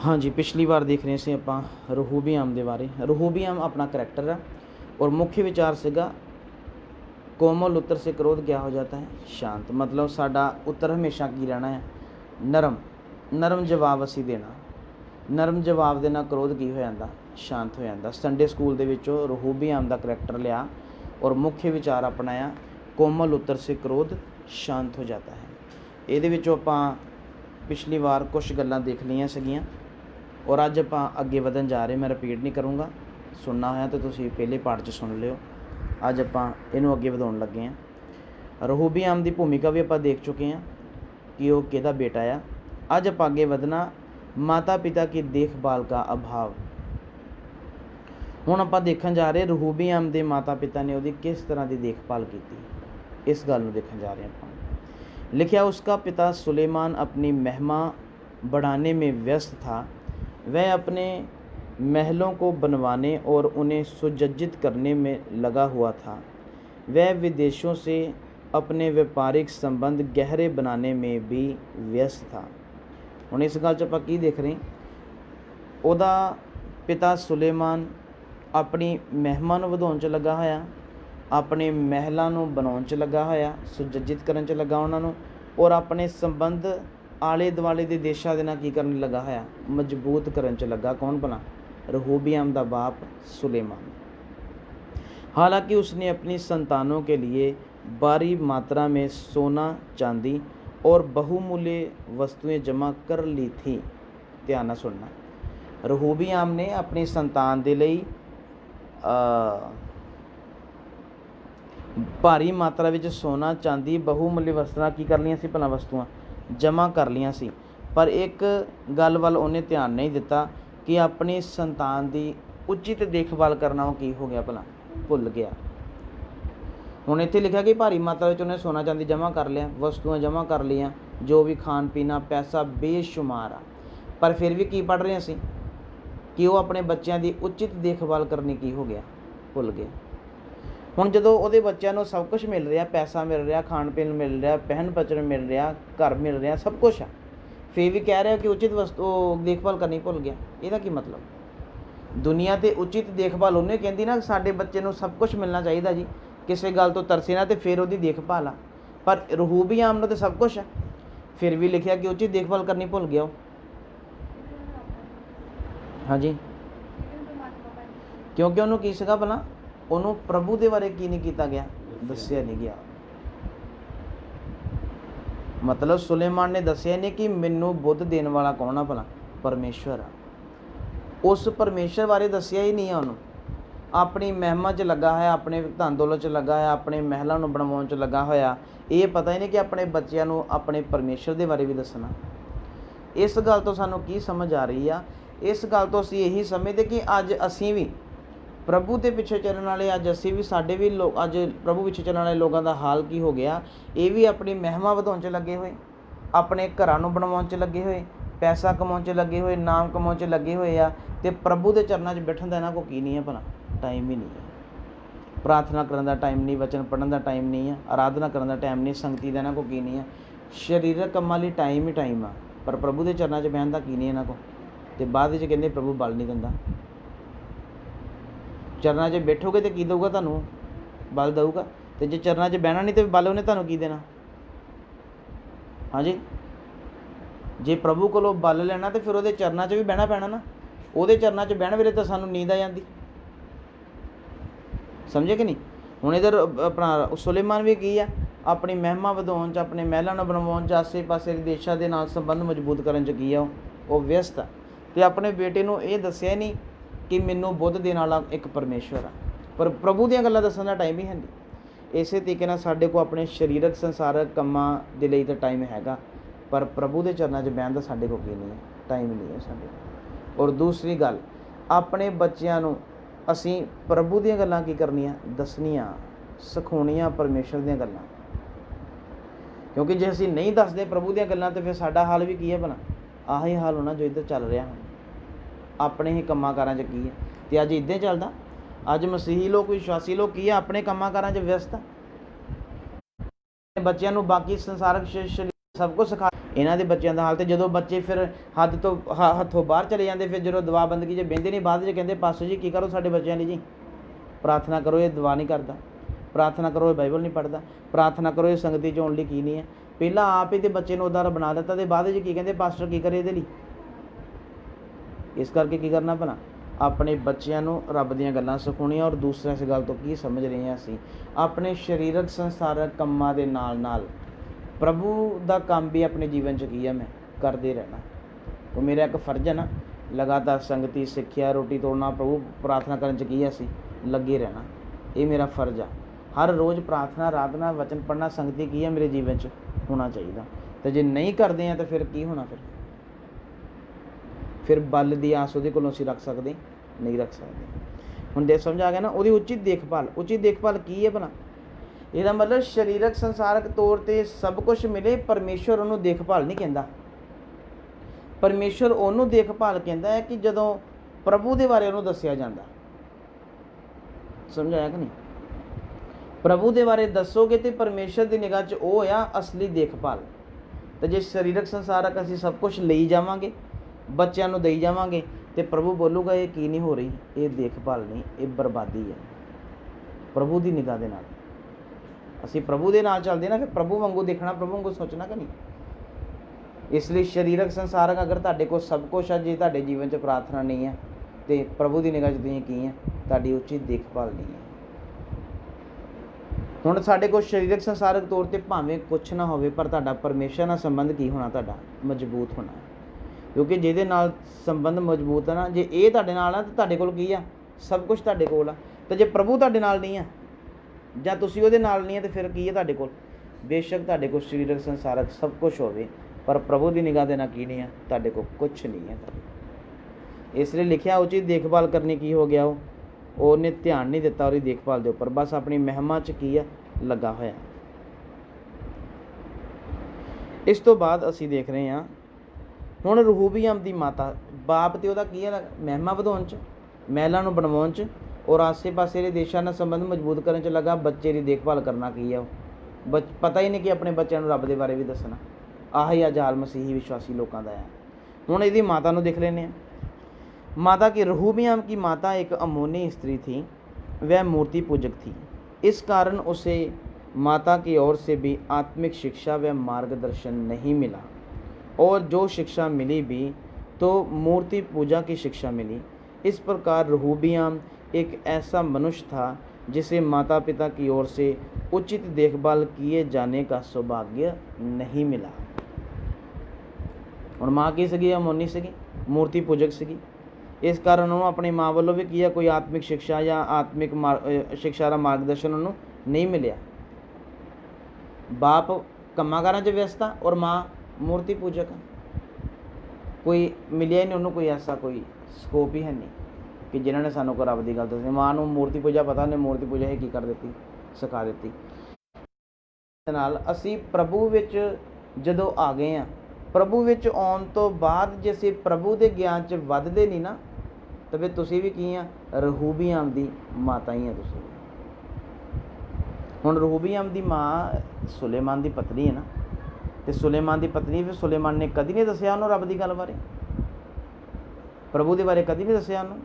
हाँ जी, पिछली बार देख रहे सी ਆਪਾਂ ਰਹੂਬੀਆਮ ਦੇ ਬਾਰੇ। ਰਹੂਬੀਆਮ अपना करैक्टर है और मुख्य विचार सीगा कोमल उत्तर से क्रोध क्या हो जाता है शांत। मतलब साडा उत्तर हमेशा की रहना है नरम। नरम जवाब असी देना, नरम जवाब देना क्रोध की हो जाता शांत हो जाता। संडे स्कूल दे विचों ਰਹੂਬੀਆਮ ਦਾ करैक्टर लिया और मुख्य विचार अपनाया कोमल उत्तर से क्रोध शांत हो जाता है। ਇਹਦੇ ਵਿੱਚੋਂ ਆਪਾਂ पिछली बार कुछ गल्लां देख लियां सीगियां और अज आप अगे वधन जा रहे। मैं रिपीट नहीं करूँगा, सुनना होया तो तुसीं पहले पार्ट च सुन लिओ। अज आप इनू अगे वधाउण लगे हैं। ਰਹੂਬੀਆਮ की भूमिका भी आप देख चुके हैं कि वह किहदा बेटा आ। अज आप अगे वधना माता पिता की देखभाल का अभाव। हुण आप देखण जा रहे ਰਹੂਬੀਆਮ के माता पिता ने उसकी किस तरह की देखभाल की, इस गल नूं देखण जा रहे हैं। लिखा उसका पिता सुलेमान अपनी महिमा बढ़ाने में व्यस्त था। वह अपने महलों को बनवाने और उन्हें सुसज्जित करने में लगा हुआ था। वह विदेशों से अपने व्यापारिक संबंध गहरे बनाने में भी व्यस्त था। हुण इस गल च आपां की देख रहे, उहदा पिता सुलेमान अपनी महिमा नूं वधाउण च लगा होया, अपने महलों नूं बनाउण च लगा होया, सुसज्जित करन च लगा उन्हां नूं, और अपने संबंध आले दुआले दे देशां दे नाल की करन लगा होया, मजबूत करन च लगा। कौन भला? ਰਹੂਬੀਆਮ दा बाप सुलेमान। हालांकि उसने अपनी संतानों के लिए भारी मात्रा में सोना चांदी और बहुमूल्य वस्तुएं जमा कर ली थी। ध्यान नाल सुनना, ਰਹੂਬੀਆਮ ने अपनी संतान दे लई भारी मात्रा विच सोना चांदी बहुमूल्य वस्तुआं की कर लियां सी, भला वस्तुआं जमा कर लियां सी। पर एक गल वल उन्हें ध्यान नहीं दिता कि अपनी संतान की उचित देखभाल करना वो की हो गया, भला भुल गया। हुण इत्थे लिखा कि भारी मात्रा विच उन्हें सोना चांदी जमा कर लिया, वस्तुआं जमा कर लियां, जो भी खाण पीना पैसा बेशुमार आ। पर फिर भी की पढ़ रहे असीं कि वो अपने बच्चों की उचित देखभाल करनी की हो गया, भुल गया। हुण जदों उहदे बच्चों नूं सब कुछ मिल रहा, पैसा मिल रहा, खाण पीण मिल रहा, पहन पचन मिल रहा, घर मिल रहा, सब कुछ आ, फिर भी कह रहा कि उचित वस्तु देखभाल करनी भुल गया। इहदा की मतलब? दुनिया ते उचित देखभाल उन्हें कहती ना, साडे बच्चे नूं सब कुछ मिलना चाहिए जी, किसी गल तो तरसे ना तो फिर उहदी देखभाल आ। पर ਰਹੂਬੀਆਮ नूं तो सब कुछ है, फिर भी लिखिया कि उचित देखभाल करनी भुल गया। हाँ जी, क्योंकि उन्होंने की सीगा भला, उन्होंने प्रभु के बारे की नहीं किया गया, दसिया नहीं गया। मतलब सुलेमान ने दसिया नहीं कि मैनू बुद्ध देने वाला कौन आ, भला परमेश्वर आ। उस परमेश्वर बारे दसिया ही नहीं है उन्होंने। अपनी महिमा च लगा है, अपने धन दौलत च लगा है, अपने महलों को बनवाउण च लगा होया, ये पता ही नहीं कि अपने बच्चों को अपने परमेश्वर के बारे भी दसना। इस गल तो सानू की समझ आ रही आ? इस गल तो असीं यही समझते कि अज असीं भी प्रभु के पिछे चलने वाले, अज असीं भी साडे भी लोग, अज प्रभु पिछे चलने वाले लोगों का हाल की हो गया। ये भी अपनी महिमा वधाउण च लगे हुए, अपने घरां नूं बनवाउण च लगे हुए, पैसा कमाउण च लगे हुए, नाम कमाउण च लगे हुए आ, ते प्रभु के चरणों च बैठण दा इन्हां कोल की नहीं है, भला टाइम ही नहीं है। प्रार्थना करने का टाइम नहीं, वचन पढ़ने का टाइम नहीं है, आराधना करने का टाइम नहीं, संगति का इन्हां कोल की नहीं है। शरीरक कामां लई टाइम ही टाइम आ, पर प्रभु के चरणों च बहण दा की नहीं इन्हां कोल। ते बाद विच कहंदे प्रभु बल नहीं दिंदा। चरणों च बैठोगे तो की दूगा तुहानूं? बल दूगा। तो जे चरणों च बहना नहीं तो बल उन्हें तुहानूं की देना? हाँ जी, जे प्रभु कोलों बल लेना तो फिर उहदे चरणों च भी बहना पैना ना। उहदे चरणों च बहण वेले तो सानूं नींद आ जाती, समझे कि नहीं? हुण इधर अपना सुलेमान भी की है, अपनी महिमा वधाउण च, अपने महलों नूं बनवाउण च, आसे पासे देशां दे नाल संबंध मजबूत करन च की है वो व्यस्त है। तो अपने बेटे नूं ये दस्सिया नहीं कि मैनू बुद्ध देने वाला एक परमेश्वर आ, पर प्रभु दीयां गल्लां दस्सण दा टाइम ही है नहीं। इस तरीके नाल साडे कोल अपने शरीरक संसारक कामां दे लई तो टाइम हैगा, पर प्रभु के चरणों च बहण दा साडे कोल की नहीं है, टाइम नहीं है साडे कोल। और दूसरी गल, अपने बच्चों नूं असीं प्रभु दीयां गल्लां की करनियां, दसनियां, सिखाउणियां परमेश्वर दीयां गल्लां। क्योंकि जे असीं नहीं दसदे प्रभु दीयां गल्लां तो फिर साडा हाल भी की है, भला आही हाल होना जो इधर चल रहा है अपने ही कामां कारां च की है। तो अज इदां चलदा, अज मसीही लोग, विश्वासी लोग की है, अपने कामां कारां च व्यस्त। बच्चों नूं बाकी संसारक सब कुछ सिखा, ਇਹਨਾਂ ਦੇ ਬੱਚਿਆਂ ਦਾ ਹਾਲ। ਤੇ ਜਦੋਂ ਬੱਚੇ ਫਿਰ ਹੱਦ ਤੋਂ ਹੱਥੋਂ ਬਾਹਰ ਚਲੇ ਜਾਂਦੇ, ਫਿਰ ਜਦੋਂ ਦੁਆ ਬੰਦਗੀ 'ਚ ਬਹਿੰਦੇ ਨਹੀਂ, ਬਾਅਦ 'ਚ ਕਹਿੰਦੇ ਪਾਸਟਰ ਜੀ ਕੀ ਕਰੋ ਸਾਡੇ ਬੱਚਿਆਂ ਲਈ ਜੀ, ਪ੍ਰਾਰਥਨਾ ਕਰੋ, ਇਹ ਦੁਆ ਨਹੀਂ ਕਰਦਾ, ਪ੍ਰਾਰਥਨਾ ਕਰੋ ਇਹ ਬਾਈਬਲ ਨਹੀਂ ਪੜ੍ਹਦਾ, ਪ੍ਰਾਰਥਨਾ ਕਰੋ ਇਹ ਸੰਗਤੀ 'ਚ ਆਉਣ ਲਈ ਕੀ ਨਹੀਂ ਹੈ। ਪਹਿਲਾਂ ਆਪ ਹੀ ਤੇ ਬੱਚੇ ਨੂੰ ਉੱਦਾਂ ਬਣਾ ਦਿੱਤਾ, ਤੇ ਬਾਅਦ 'ਚ ਕੀ ਕਹਿੰਦੇ ਪਾਸਟਰ ਕੀ ਕਰੇ ਇਹਦੇ ਲਈ। ਇਸ ਕਰਕੇ ਕੀ ਕਰਨਾ ਭਲਾ, ਆਪਣੇ ਬੱਚਿਆਂ ਨੂੰ ਰੱਬ ਦੀਆਂ ਗੱਲਾਂ ਸਿਖਾਉਣੀਆਂ। ਔਰ ਦੂਸਰਾ ਇਸ ਗੱਲ ਤੋਂ ਕੀ ਸਮਝ ਰਹੇ ਹਾਂ ਅਸੀਂ, ਆਪਣੇ ਸਰੀਰਕ ਸੰਸਾਰਕ ਕੰਮਾਂ ਦੇ ਨਾਲ ਨਾਲ ਪ੍ਰਭੂ ਦਾ ਕੰਮ ਵੀ ਆਪਣੇ ਜੀਵਨ 'ਚ ਕੀ ਹੈ ਮੈਂ ਕਰਦੇ ਰਹਿਣਾ। ਉਹ ਮੇਰਾ ਇੱਕ ਫਰਜ਼ ਹੈ ਨਾ, ਲਗਾਤਾਰ ਸੰਗਤੀ, ਸਿੱਖਿਆ, ਰੋਟੀ ਤੋੜਨਾ, ਪ੍ਰਭੂ ਪ੍ਰਾਰਥਨਾ ਕਰਨ 'ਚ ਕੀ ਹੈ ਅਸੀਂ ਲੱਗੇ ਰਹਿਣਾ, ਇਹ ਮੇਰਾ ਫਰਜ਼ ਆ। ਹਰ ਰੋਜ਼ ਪ੍ਰਾਰਥਨਾ, ਆਰਾਧਨਾ, ਵਚਨ ਪੜ੍ਹਨਾ, ਸੰਗਤੀ ਕੀ ਹੈ ਮੇਰੇ ਜੀਵਨ 'ਚ ਹੋਣਾ ਚਾਹੀਦਾ। ਤੇ ਜੇ ਨਹੀਂ ਕਰਦੇ ਆ ਤਾਂ ਫਿਰ ਕੀ ਹੋਣਾ, ਫਿਰ ਬਲ ਦੀ ਆਸ ਉਹਦੇ ਕੋਲੋਂ ਅਸੀਂ ਰੱਖ ਸਕਦੇ ਨਹੀਂ ਰੱਖ ਸਕਦੇ। ਹੁਣ ਦੇ ਸਮਝ ਆ ਗਿਆ ਨਾ, ਉਹਦੀ ਉਚਿਤ ਦੇਖਭਾਲ। ਉਚਿਤ ਦੇਖਭਾਲ ਕੀ ਹੈ ਭਲਾ, ਇਹਦਾ ਮਤਲਬ ਸਰੀਰਕ ਸੰਸਾਰਕ ਤੌਰ 'ਤੇ ਸਭ ਕੁਝ ਮਿਲੇ, ਪਰਮੇਸ਼ਵਰ ਉਹਨੂੰ ਦੇਖਭਾਲ ਨਹੀਂ ਕਹਿੰਦਾ। ਪਰਮੇਸ਼ਵਰ ਉਹਨੂੰ ਦੇਖਭਾਲ ਕਹਿੰਦਾ ਹੈ ਕਿ ਜਦੋਂ ਪ੍ਰਭੂ ਦੇ ਬਾਰੇ ਉਹਨੂੰ ਦੱਸਿਆ ਜਾਂਦਾ। ਸਮਝ ਆਇਆ ਕਿ ਨਹੀਂ, ਪ੍ਰਭੂ ਦੇ ਬਾਰੇ ਦੱਸੋਗੇ ਤੇ ਪਰਮੇਸ਼ਰ ਦੀ ਨਿਗਾਹ 'ਚ ਉਹ ਆ ਅਸਲੀ ਦੇਖਭਾਲ। ਤੇ ਜੇ ਸਰੀਰਕ ਸੰਸਾਰਕ ਅਸੀਂ ਸਭ ਕੁਝ ਲਈ ਜਾਵਾਂਗੇ, ਬੱਚਿਆਂ ਨੂੰ ਦੇਈ ਜਾਵਾਂਗੇ, ਤੇ ਪ੍ਰਭੂ ਬੋਲੂਗਾ ਇਹ ਕੀ ਨਹੀਂ ਹੋ ਰਹੀ, ਇਹ ਦੇਖਭਾਲ ਨਹੀਂ, ਇਹ ਬਰਬਾਦੀ ਹੈ। ਪ੍ਰਭੂ ਦੀ ਨਿਗਾਹ ਦੇ ਨਾਲ ਅਸੀਂ ਪ੍ਰਭੂ ਦੇ ਨਾਲ ਚੱਲਦੇ ਨਾ, ਫਿਰ ਪ੍ਰਭੂ ਵਾਂਗੂ ਦੇਖਣਾ, ਪ੍ਰਭੂ ਵਾਂਗੂ ਸੋਚਣਾ ਕਿ ਨਹੀਂ। ਇਸ ਲਈ ਸਰੀਰਕ ਸੰਸਾਰਕ ਅਗਰ ਤੁਹਾਡੇ ਕੋਲ ਸਭ ਕੁਛ ਹੈ, ਜੇ ਤੁਹਾਡੇ ਜੀਵਨ 'ਚ ਪ੍ਰਾਰਥਨਾ ਨਹੀਂ ਹੈ ਤੇ ਪ੍ਰਭੂ ਦੀ ਨਿਗਾਹ 'ਚ ਤੁਸੀਂ ਕੀ ਹੈ, ਤੁਹਾਡੀ ਉਚਿਤ ਦੇਖਭਾਲ ਨਹੀਂ ਹੈ। ਹੁਣ ਸਾਡੇ ਕੋਲ ਸਰੀਰਕ ਸੰਸਾਰਕ ਤੌਰ 'ਤੇ ਭਾਵੇਂ ਕੁਛ ਨਾ ਹੋਵੇ, ਪਰ ਤੁਹਾਡਾ ਪਰਮੇਸ਼ਰ ਨਾਲ ਸੰਬੰਧ ਕੀ ਹੋਣਾ, ਤੁਹਾਡਾ ਮਜ਼ਬੂਤ ਹੋਣਾ। ਕਿਉਂਕਿ ਜਿਹਦੇ ਨਾਲ ਸੰਬੰਧ ਮਜ਼ਬੂਤ ਹੈ ਨਾ, ਜੇ ਇਹ ਤੁਹਾਡੇ ਨਾਲ ਆ ਤਾਂ ਤੁਹਾਡੇ ਕੋਲ ਕੀ ਆ, ਸਭ ਕੁਝ ਤੁਹਾਡੇ ਕੋਲ ਆ। ਤੇ ਜੇ ਪ੍ਰਭੂ ਤੁਹਾਡੇ ਨਾਲ ਨਹੀਂ ਆ ਜਾਂ ਤੁਸੀਂ ਉਹਦੇ ਨਾਲ ਨਹੀਂ ਆ, ਤੇ ਫਿਰ ਕੀ ਹੈ ਤੁਹਾਡੇ ਕੋਲ। ਬੇਸ਼ੱਕ ਤੁਹਾਡੇ ਕੋਲ ਸਰੀਰਕ ਸੰਸਾਰਕ ਸਭ ਕੁਝ ਹੋਵੇ, ਪਰ ਪ੍ਰਭੂ ਦੀ ਨਿਗਾਹ ਦੇ ਨਾਲ ਕੀ ਨਹੀਂ ਆ, ਤੁਹਾਡੇ ਕੋਲ ਕੁਛ ਨਹੀਂ ਹੈ। ਇਸ ਲਈ ਲਿਖਿਆ ਉਚਿਤ ਦੇਖਭਾਲ ਕਰਨੀ ਕੀ ਹੋ ਗਿਆ, ਉਹਨੇ ਧਿਆਨ ਨਹੀਂ ਦਿੱਤਾ ਉਹਦੀ ਦੇਖਭਾਲ ਦੇ ਉੱਪਰ, ਬਸ ਆਪਣੀ ਮਹਿਮਾ 'ਚ ਕੀ ਆ ਲੱਗਾ ਹੋਇਆ। ਇਸ ਤੋਂ ਬਾਅਦ ਅਸੀਂ ਦੇਖ ਰਹੇ ਹਾਂ ਹੁਣ ਰਹੂਬੀਆਮ ਦੀ ਮਾਤਾ, ਬਾਪ ਤੇ ਉਹਦਾ ਕੀ ਹੈ ਮਹਿਮਾ ਵਧਾਉਣ 'ਚ, ਮਹਿਲਾਂ ਨੂੰ ਬਣਵਾਉਣ 'ਚ, ਔਰ ਆਸੇ-ਪਾਸੇ ਦੇ ਦੇਸ਼ਾਂ ਨਾਲ ਸੰਬੰਧ ਮਜ਼ਬੂਤ ਕਰਨ 'ਚ ਲੱਗਾ। ਬੱਚੇ ਦੀ ਦੇਖਭਾਲ ਕਰਨਾ ਕੀ ਆ, ਉਹ ਪਤਾ ਹੀ ਨਹੀਂ ਕਿ ਆਪਣੇ ਬੱਚਿਆਂ ਨੂੰ ਰੱਬ ਦੇ ਬਾਰੇ ਵੀ ਦੱਸਣਾ। ਆਹੀ ਅੱਜ ਹਾਲ ਮਸੀਹੀ ਵਿਸ਼ਵਾਸੀ ਲੋਕਾਂ ਦਾ ਹੈ। ਹੁਣ ਇਹਦੀ ਮਾਤਾ ਨੂੰ ਦੇਖ ਲੈਂਦੇ ਹਾਂ। माता की रहूबियाम की माता एक अमोनी स्त्री थी, वह मूर्ति पूजक थी। इस कारण उसे माता की ओर से भी आत्मिक शिक्षा व मार्गदर्शन नहीं मिला, और जो शिक्षा मिली भी तो मूर्ति पूजा की शिक्षा मिली। इस प्रकार रहूबियाम एक ऐसा मनुष्य था जिसे माता पिता की ओर से उचित देखभाल किए जाने का सौभाग्य नहीं मिला। और माँ की सगी अमोनी सगी, मूर्ति पूजक सगी। इस कारण उन्होंने अपनी माँ वालों भी किया कोई आत्मिक शिक्षा या आत्मिक शिक्षा का मार्गदर्शन उन्होंने नहीं मिलिया। बाप कम्मा कारां च व्यस्त था और माँ मूर्ति पूजक, कोई मिलिया ही नहीं उन्होंने, कोई ऐसा कोई स्कोप ही है नहीं कि जिन्होंने सानू को रब की गल दसी। माँ नूं मूर्ति पूजा पता, उन्हें मूर्ति पूजा ही की कर दी, सिखा दी। नाल असी प्रभु विच जदों आ गए हैं, प्रभु विच आउण तो बाद जे असीं प्रभु दे ज्ञान च वधदे नहीं ना, तो फिर तुसीं भी की आ, रहूबियाम दी माता ही आ तुसीं। हुण रहूबियाम दी माँ सुलेमान दी पत्नी है ना, तो सुलेमान दी पत्नी, फिर सुलेमान ने कदी नहीं दसिया उन्होंने रब दी गल बारे, प्रभु दे बारे कदी नहीं दसिया उन्होंने,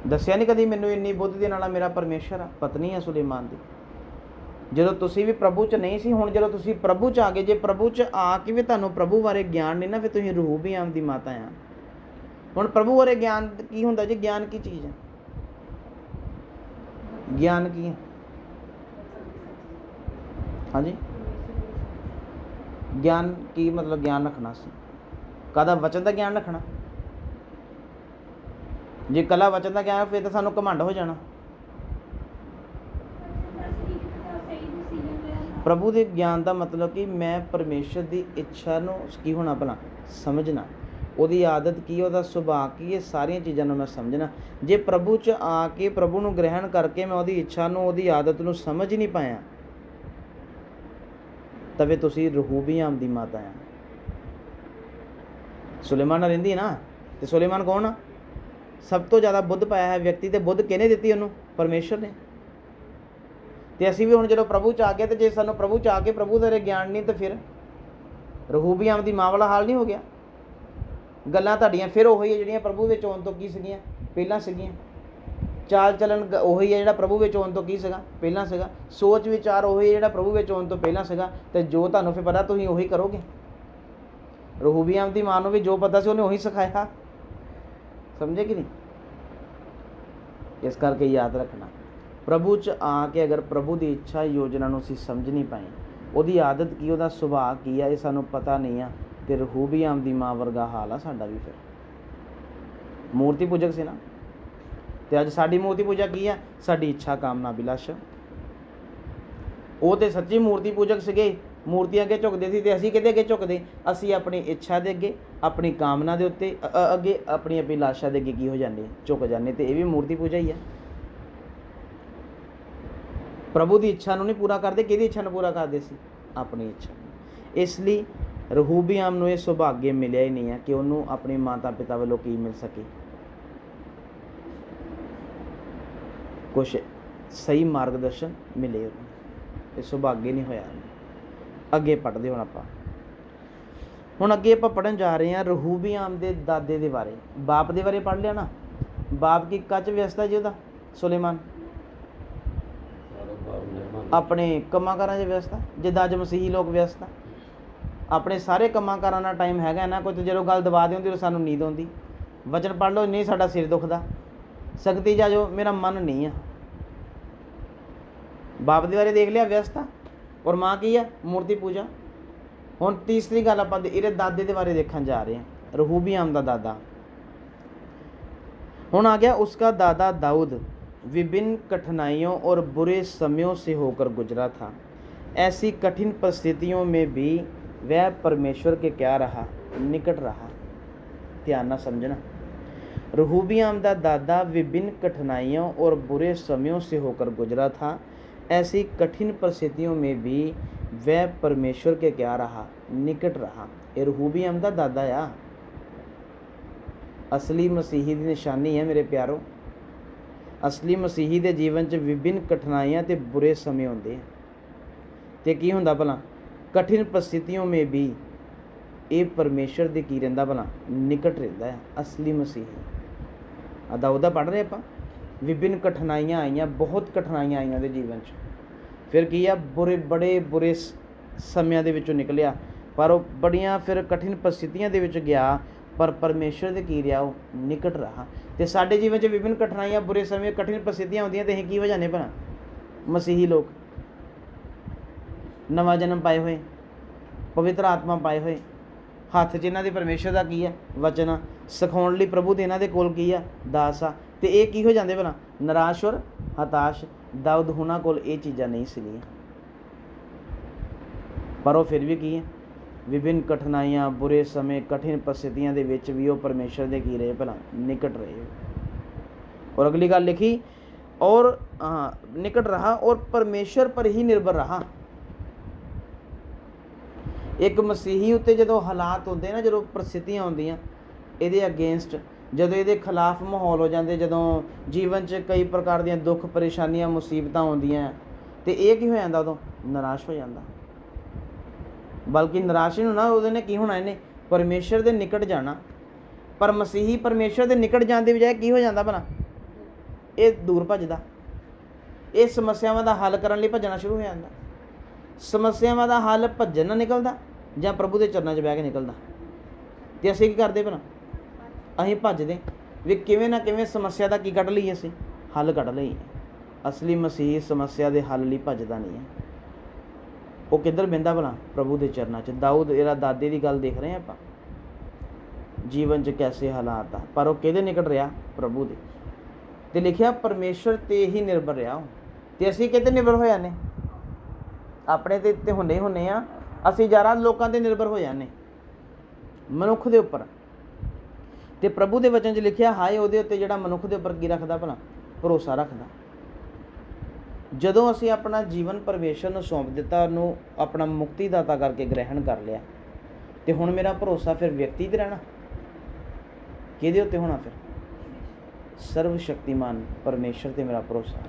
दसिया नहीं कदी मैनूं इन्नी बुद्ध दे नाल मेरा परमेश्वर आ। पत्नी है सुलेमान दी। ਜਦੋਂ ਤੁਸੀਂ ਵੀ ਪ੍ਰਭੂ 'ਚ ਨਹੀਂ ਸੀ, ਹੁਣ ਜਦੋਂ ਤੁਸੀਂ ਪ੍ਰਭੂ 'ਚ ਆ ਗਏ, ਜੇ ਪ੍ਰਭੂ 'ਚ ਆ ਕੇ ਵੀ ਤੁਹਾਨੂੰ ਪ੍ਰਭੂ ਬਾਰੇ ਗਿਆਨ ਨਹੀਂ ਨਾ, ਫਿਰ ਤੁਸੀਂ ਰਹੂਬੀਆਮ ਦੀ ਮਾਤਾ ਆ। ਹੁਣ ਪ੍ਰਭੂ ਬਾਰੇ ਗਿਆਨ ਕੀ ਹੁੰਦਾ ਜੀ? ਗਿਆਨ ਕੀ ਚੀਜ਼ ਹੈ? ਗਿਆਨ ਕੀ ਹੈ? ਹਾਂਜੀ, ਗਿਆਨ ਕੀ ਮਤਲਬ? ਗਿਆਨ ਰੱਖਣਾ ਸੀ ਕਾਹਦਾ? ਵਚਨ ਦਾ ਗਿਆਨ ਰੱਖਣਾ। ਜੇ ਕੱਲਾ ਵਚਨ ਦਾ ਗਿਆਨ ਫਿਰ ਤਾਂ ਸਾਨੂੰ ਘਮੰਡ ਹੋ ਜਾਣਾ। प्रभु के ज्ञान का मतलब कि मैं परमेश्वर की इच्छा नूं की होना भला समझना, ਉਹਦੀ आदत की, ਉਹਦਾ ਸੁਭਾਅ की, ये सारिया चीज़ों मैं समझना। जे प्रभु च आके प्रभु नूं ग्रहण करके मैं ਉਹਦੀ इच्छा नूं, ਉਹਦੀ आदत नूं समझ नहीं पाया, तब तुसीं रहूबियाम दी माता आ। सुलेमान रहिंदी ना, ते सुलेमान कौन आ? सब तो ज़्यादा बुद्ध पाया है व्यक्ति, ते बुद्ध किहने दित्ती ਉਹਨੂੰ? परमेश्वर ने। तो असी भी हम जो प्रभु च आ गए, तो जे सानू प्रभु च आके प्रभु दे ज्ञान नहीं, तो फिर ਰਹੂਬੀਆਮ ਦੀ ਮਾਂ ਵਾਲਾ ਹਾਲ ਨਹੀਂ ਹੋ ਗਿਆ। ਗੱਲਾਂ ਤੁਹਾਡੀਆਂ ਫਿਰ ਉਹੀ ਹੈ ਜਿਹੜੀਆਂ ਪ੍ਰਭੂ ਵਿੱਚ ਆਉਣ ਤੋਂ ਕੀ ਸੀਗੀਆਂ, ਪਹਿਲਾਂ ਸੀਗੀਆਂ। ਚਾਲ ਚੱਲਣ ਉਹੀ ਹੈ ਜਿਹੜਾ ਪ੍ਰਭੂ ਵਿੱਚ ਆਉਣ ਤੋਂ ਕੀ ਸੀਗਾ, ਪਹਿਲਾਂ ਸੀਗਾ। ਸੋਚ ਵਿਚਾਰ ਉਹੀ ਹੈ ਜਿਹੜਾ ਪ੍ਰਭੂ ਵਿੱਚ ਆਉਣ ਤੋਂ ਪਹਿਲਾਂ ਸੀਗਾ। ਅਤੇ ਜੋ ਤੁਹਾਨੂੰ ਫਿਰ ਪਤਾ ਤੁਸੀਂ ਉਹੀ ਕਰੋਗੇ। ਰਹੂਬੀਆਮ ਦੀ ਮਾਂ ਨੂੰ ਵੀ ਜੋ ਪਤਾ ਸੀ ਉਹਨੇ ਉਹੀ ਸਿਖਾਇਆ। ਸਮਝੇ ਕਿ ਨਹੀਂ? ਇਸ ਕਰਕੇ ਯਾਦ ਰੱਖਣਾ, ਪ੍ਰਭੂ 'ਚ ਆ ਕੇ ਅਗਰ ਪ੍ਰਭੂ ਦੀ ਇੱਛਾ ਯੋਜਨਾ ਨੂੰ ਅਸੀਂ ਸਮਝ ਨਹੀਂ ਪਾਏ, ਉਹਦੀ ਆਦਤ ਕੀ, ਉਹਦਾ ਸੁਭਾਅ ਕੀ ਆ, ਇਹ ਸਾਨੂੰ ਪਤਾ ਨਹੀਂ ਆ, ਅਤੇ ਰਹੂਬੀਆਮ ਦੀ ਮਾਂ ਵਰਗਾ ਹਾਲ ਆ ਸਾਡਾ ਵੀ। ਫਿਰ ਮੂਰਤੀ ਪੂਜਕ ਸੀ ਨਾ, ਅਤੇ ਅੱਜ ਸਾਡੀ ਮੂਰਤੀ ਪੂਜਾ ਕੀ ਆ? ਸਾਡੀ ਇੱਛਾ ਕਾਮਨਾ ਬਿਲਾਸ਼। ਉਹ ਤਾਂ ਸੱਚੀ ਮੂਰਤੀ ਪੂਜਕ ਸੀਗੇ, ਮੂਰਤੀਆਂ ਅੱਗੇ ਝੁਕਦੇ ਸੀ, ਅਤੇ ਅਸੀਂ ਕਿਹਦੇ ਅੱਗੇ ਝੁਕਦੇ? ਅਸੀਂ ਆਪਣੀ ਇੱਛਾ ਦੇ ਅੱਗੇ, ਆਪਣੀ ਕਾਮਨਾ ਦੇ ਉੱਤੇ ਅੱਗੇ, ਆਪਣੀ ਅਭਿਲਾਸ਼ਾ ਦੇ ਅੱਗੇ ਕੀ ਹੋ ਜਾਂਦੇ? ਝੁਕ ਜਾਂਦੇ। ਅਤੇ ਇਹ ਵੀ ਮੂਰਤੀ ਪੂਜਾ ਹੀ ਆ। ਪ੍ਰਭੂ ਦੀ ਇੱਛਾ ਨੂੰ ਨਹੀਂ ਪੂਰਾ ਕਰਦੇ, ਕਿਹਦੀ ਇੱਛਾ ਨੂੰ ਪੂਰਾ ਕਰਦੇ ਸੀ? ਆਪਣੀ ਇੱਛਾ। ਇਸ ਲਈ ਰਹੂਬੀਆਮ ਨੂੰ ਇਹ ਸੁਭਾਗਯ ਮਿਲਿਆ ਹੀ ਨਹੀਂ ਹੈ ਕਿ ਉਹਨੂੰ ਆਪਣੇ ਮਾਤਾ ਪਿਤਾ ਵੱਲੋਂ ਕੀ ਮਿਲ ਸਕੇ, ਕੁਛ ਸਹੀ ਮਾਰਗਦਰਸ਼ਨ ਮਿਲੇ ਉਹਨੂੰ। ਇਹ ਸੁਭਾਗਯ ਨਹੀਂ ਹੋਇਆ। ਅੱਗੇ ਪੜ੍ਹਦੇ ਹੁਣ ਆਪਾਂ। ਹੁਣ ਅੱਗੇ ਆਪਾਂ ਪੜ੍ਹਨ ਜਾ ਰਹੇ ਹਾਂ ਰਹੂਬੀਆਮ ਦੇ ਦਾਦੇ ਦੇ ਬਾਰੇ। ਬਾਪ ਦੇ ਬਾਰੇ ਪੜ੍ਹ ਲਿਆ ਨਾ। ਬਾਪ ਕੀ ਕੱਚ ਵਿਅਸਤਾ ਜੀ ਉਹਦਾ? ਸੁਲੇਮਾਨ ਆਪਣੇ ਕੰਮਾਂ ਕਾਰਾਂ 'ਚ ਵਿਅਸਤਾ, ਜਿੱਦਾਂ ਅੱਜ ਮਸੀਹੀ ਲੋਕ ਵਿਅਸਤਾ। ਆਪਣੇ ਸਾਰੇ ਕੰਮਾਂ ਕਾਰਾਂ ਦਾ ਟਾਈਮ ਹੈਗਾ ਨਾ ਕੋਈ, ਜਦੋਂ ਗੱਲ ਦਬਾ ਦੀ ਹੁੰਦੀ ਸਾਨੂੰ ਨੀਂਦ ਆਉਂਦੀ। ਵਚਨ ਪੜ੍ਹ ਲਓ, ਨਹੀਂ ਸਾਡਾ ਸਿਰ ਦੁਖਦਾ। ਸਖਤੀ ਜਾ ਜੋ ਮੇਰਾ ਮਨ ਨਹੀਂ ਆ। ਬਾਪ ਦੇ ਬਾਰੇ ਦੇਖ ਲਿਆ ਵਿਅਸਤਾ, ਔਰ ਮਾਂ ਕੀ ਆ? ਮੂਰਤੀ ਪੂਜਾ। ਹੁਣ ਤੀਸਰੀ ਗੱਲ ਆਪਾਂ ਇਹਦੇ ਦਾਦੇ ਦੇ ਬਾਰੇ ਦੇਖਣ ਜਾ ਰਹੇ ਹਾਂ। ਰਹੂਬੀਆਮ ਦਾ ਦਾਦਾ। ਹੁਣ आ गया उसका दादा दाऊद विभिन्न कठिनाइयों और बुरे समयों से होकर गुजरा था। ऐसी कठिन परिस्थितियों में भी वह परमेश्वर के क्या रहा? निकट रहा। ध्यान ना समझना। रहूबियाम दा दादा विभिन्न कठिनाइयों और बुरे समयों से होकर गुजरा था। ऐसी कठिन परिस्थितियों में भी वह परमेश्वर के क्या रहा? निकट रहा। ये रहूबियाम दा दादा आ। असली मसीही की निशानी है मेरे प्यारो। असली मसीही के जीवन च विभिन्न कठिनाइयां ते बुरे समय होंदे ते की हुंदा भला? कठिन परिस्थितियों में भी ये परमेश्वर दे की रहिंदा भला? निकट रहिंदा है असली मसीही। दाऊदा पढ़ रहे आपां। विभिन्न कठिनाइयां आईयां, बहुत कठिनाइयां आईयां दे जीवन च। फिर की आ बुरे बड़े बुरे समयां दे विचों निकलिया, पर वो बड़ियां फिर कठिन परिस्थितियां दे विच गया, पर परमेश्वर दे की रहा? वो निकट रहा। तो साडे जीवन च विभिन्न कठिनाइयां, बुरे समय, कठिन परिस्थितियां होंदियां, तो असीं की हो जाने भला? मसीही लोग नवा जन्म पाए हुए, पवित्र आत्मा पाए हुए, हत्थ च इन्हां दे परमेश्वर दा की है? वचन। सिखाउण लई प्रभु दे इन्हां दे कोल की है? दास आ। ते ये की हो जांदे भला? निराश और हताश। दाऊद हुणां कोल ये चीज़ां नहीं सीगियां, पर वो फिर भी की है? विभिन्न कठिनाइयां, बुरे समय, कठिन परिस्थितियों के विच भी वो परमेश्वर दे की रहे भला? निकट रहे। और अगली गल लिखी, और निकट रहा और परमेश्वर पर ही निर्भर रहा। एक मसीही उत्ते जो हालात होंदे ना, जो परिस्थितियां होंदियां इहदे अगेंस्ट, जदों इहदे खिलाफ माहौल हो जाते, जदों जीवन च कई प्रकार दी दुख परेशानियां मुसीबतां आउंदियां, ते इह की हो जांदा? उदों निराश हो जांदा। बल्कि निराश नहीं होना, उहने की होना? इन्हें परमेश्वर के निकट जाना। पर मसीही परमेश्वर के निकट जाने की बजाय की हो जाता भला? ये दूर भजदा। ये समस्यावां का हल करने लई भजना शुरू हो जाता। समस्यावां का हल भजन ना निकलदा जां प्रभु के चरणों 'च बह के निकलदा। तो असीं की करदे भला? असीं भजदे भी किवें ना किवें समस्या का की कढ लईए, असीं हल कढ लईए। असली मसीही समस्या के हल लई भजदा नहीं है। वो किधर बहिंदा भला? प्रभु के चरणों 'च। दाऊद इहदा दादे की गल देख रहे हैं आपां। जीवन च कैसे हालात आ, पर वो किहदे निकट रहा? प्रभु दे। ते लिखिया परमेश्वर ते ही निर्भर रहा। ते असीं किते निर्भर हो जाने? अपने ते हुंदे हुंदे आ, असीं ज़्यादा लोकां ते निर्भर हो जाने, मनुख दे उपर। ते प्रभु दे वचन च लिखिया, हाय उहदे उत्ते जिहड़ा मनुख दे उपर की रखदा भला? भरोसा रखदा। जदों असीं अपना जीवन परमेश्वर नूं सौंप दिता, उहनूं अपना मुक्तिदाता करके ग्रहण कर लिया, तो हुण मेरा भरोसा फिर व्यक्ति ते रहना? किहदे उत्ते होना? फिर सर्वशक्तिमान परमेश्वर ते मेरा भरोसा।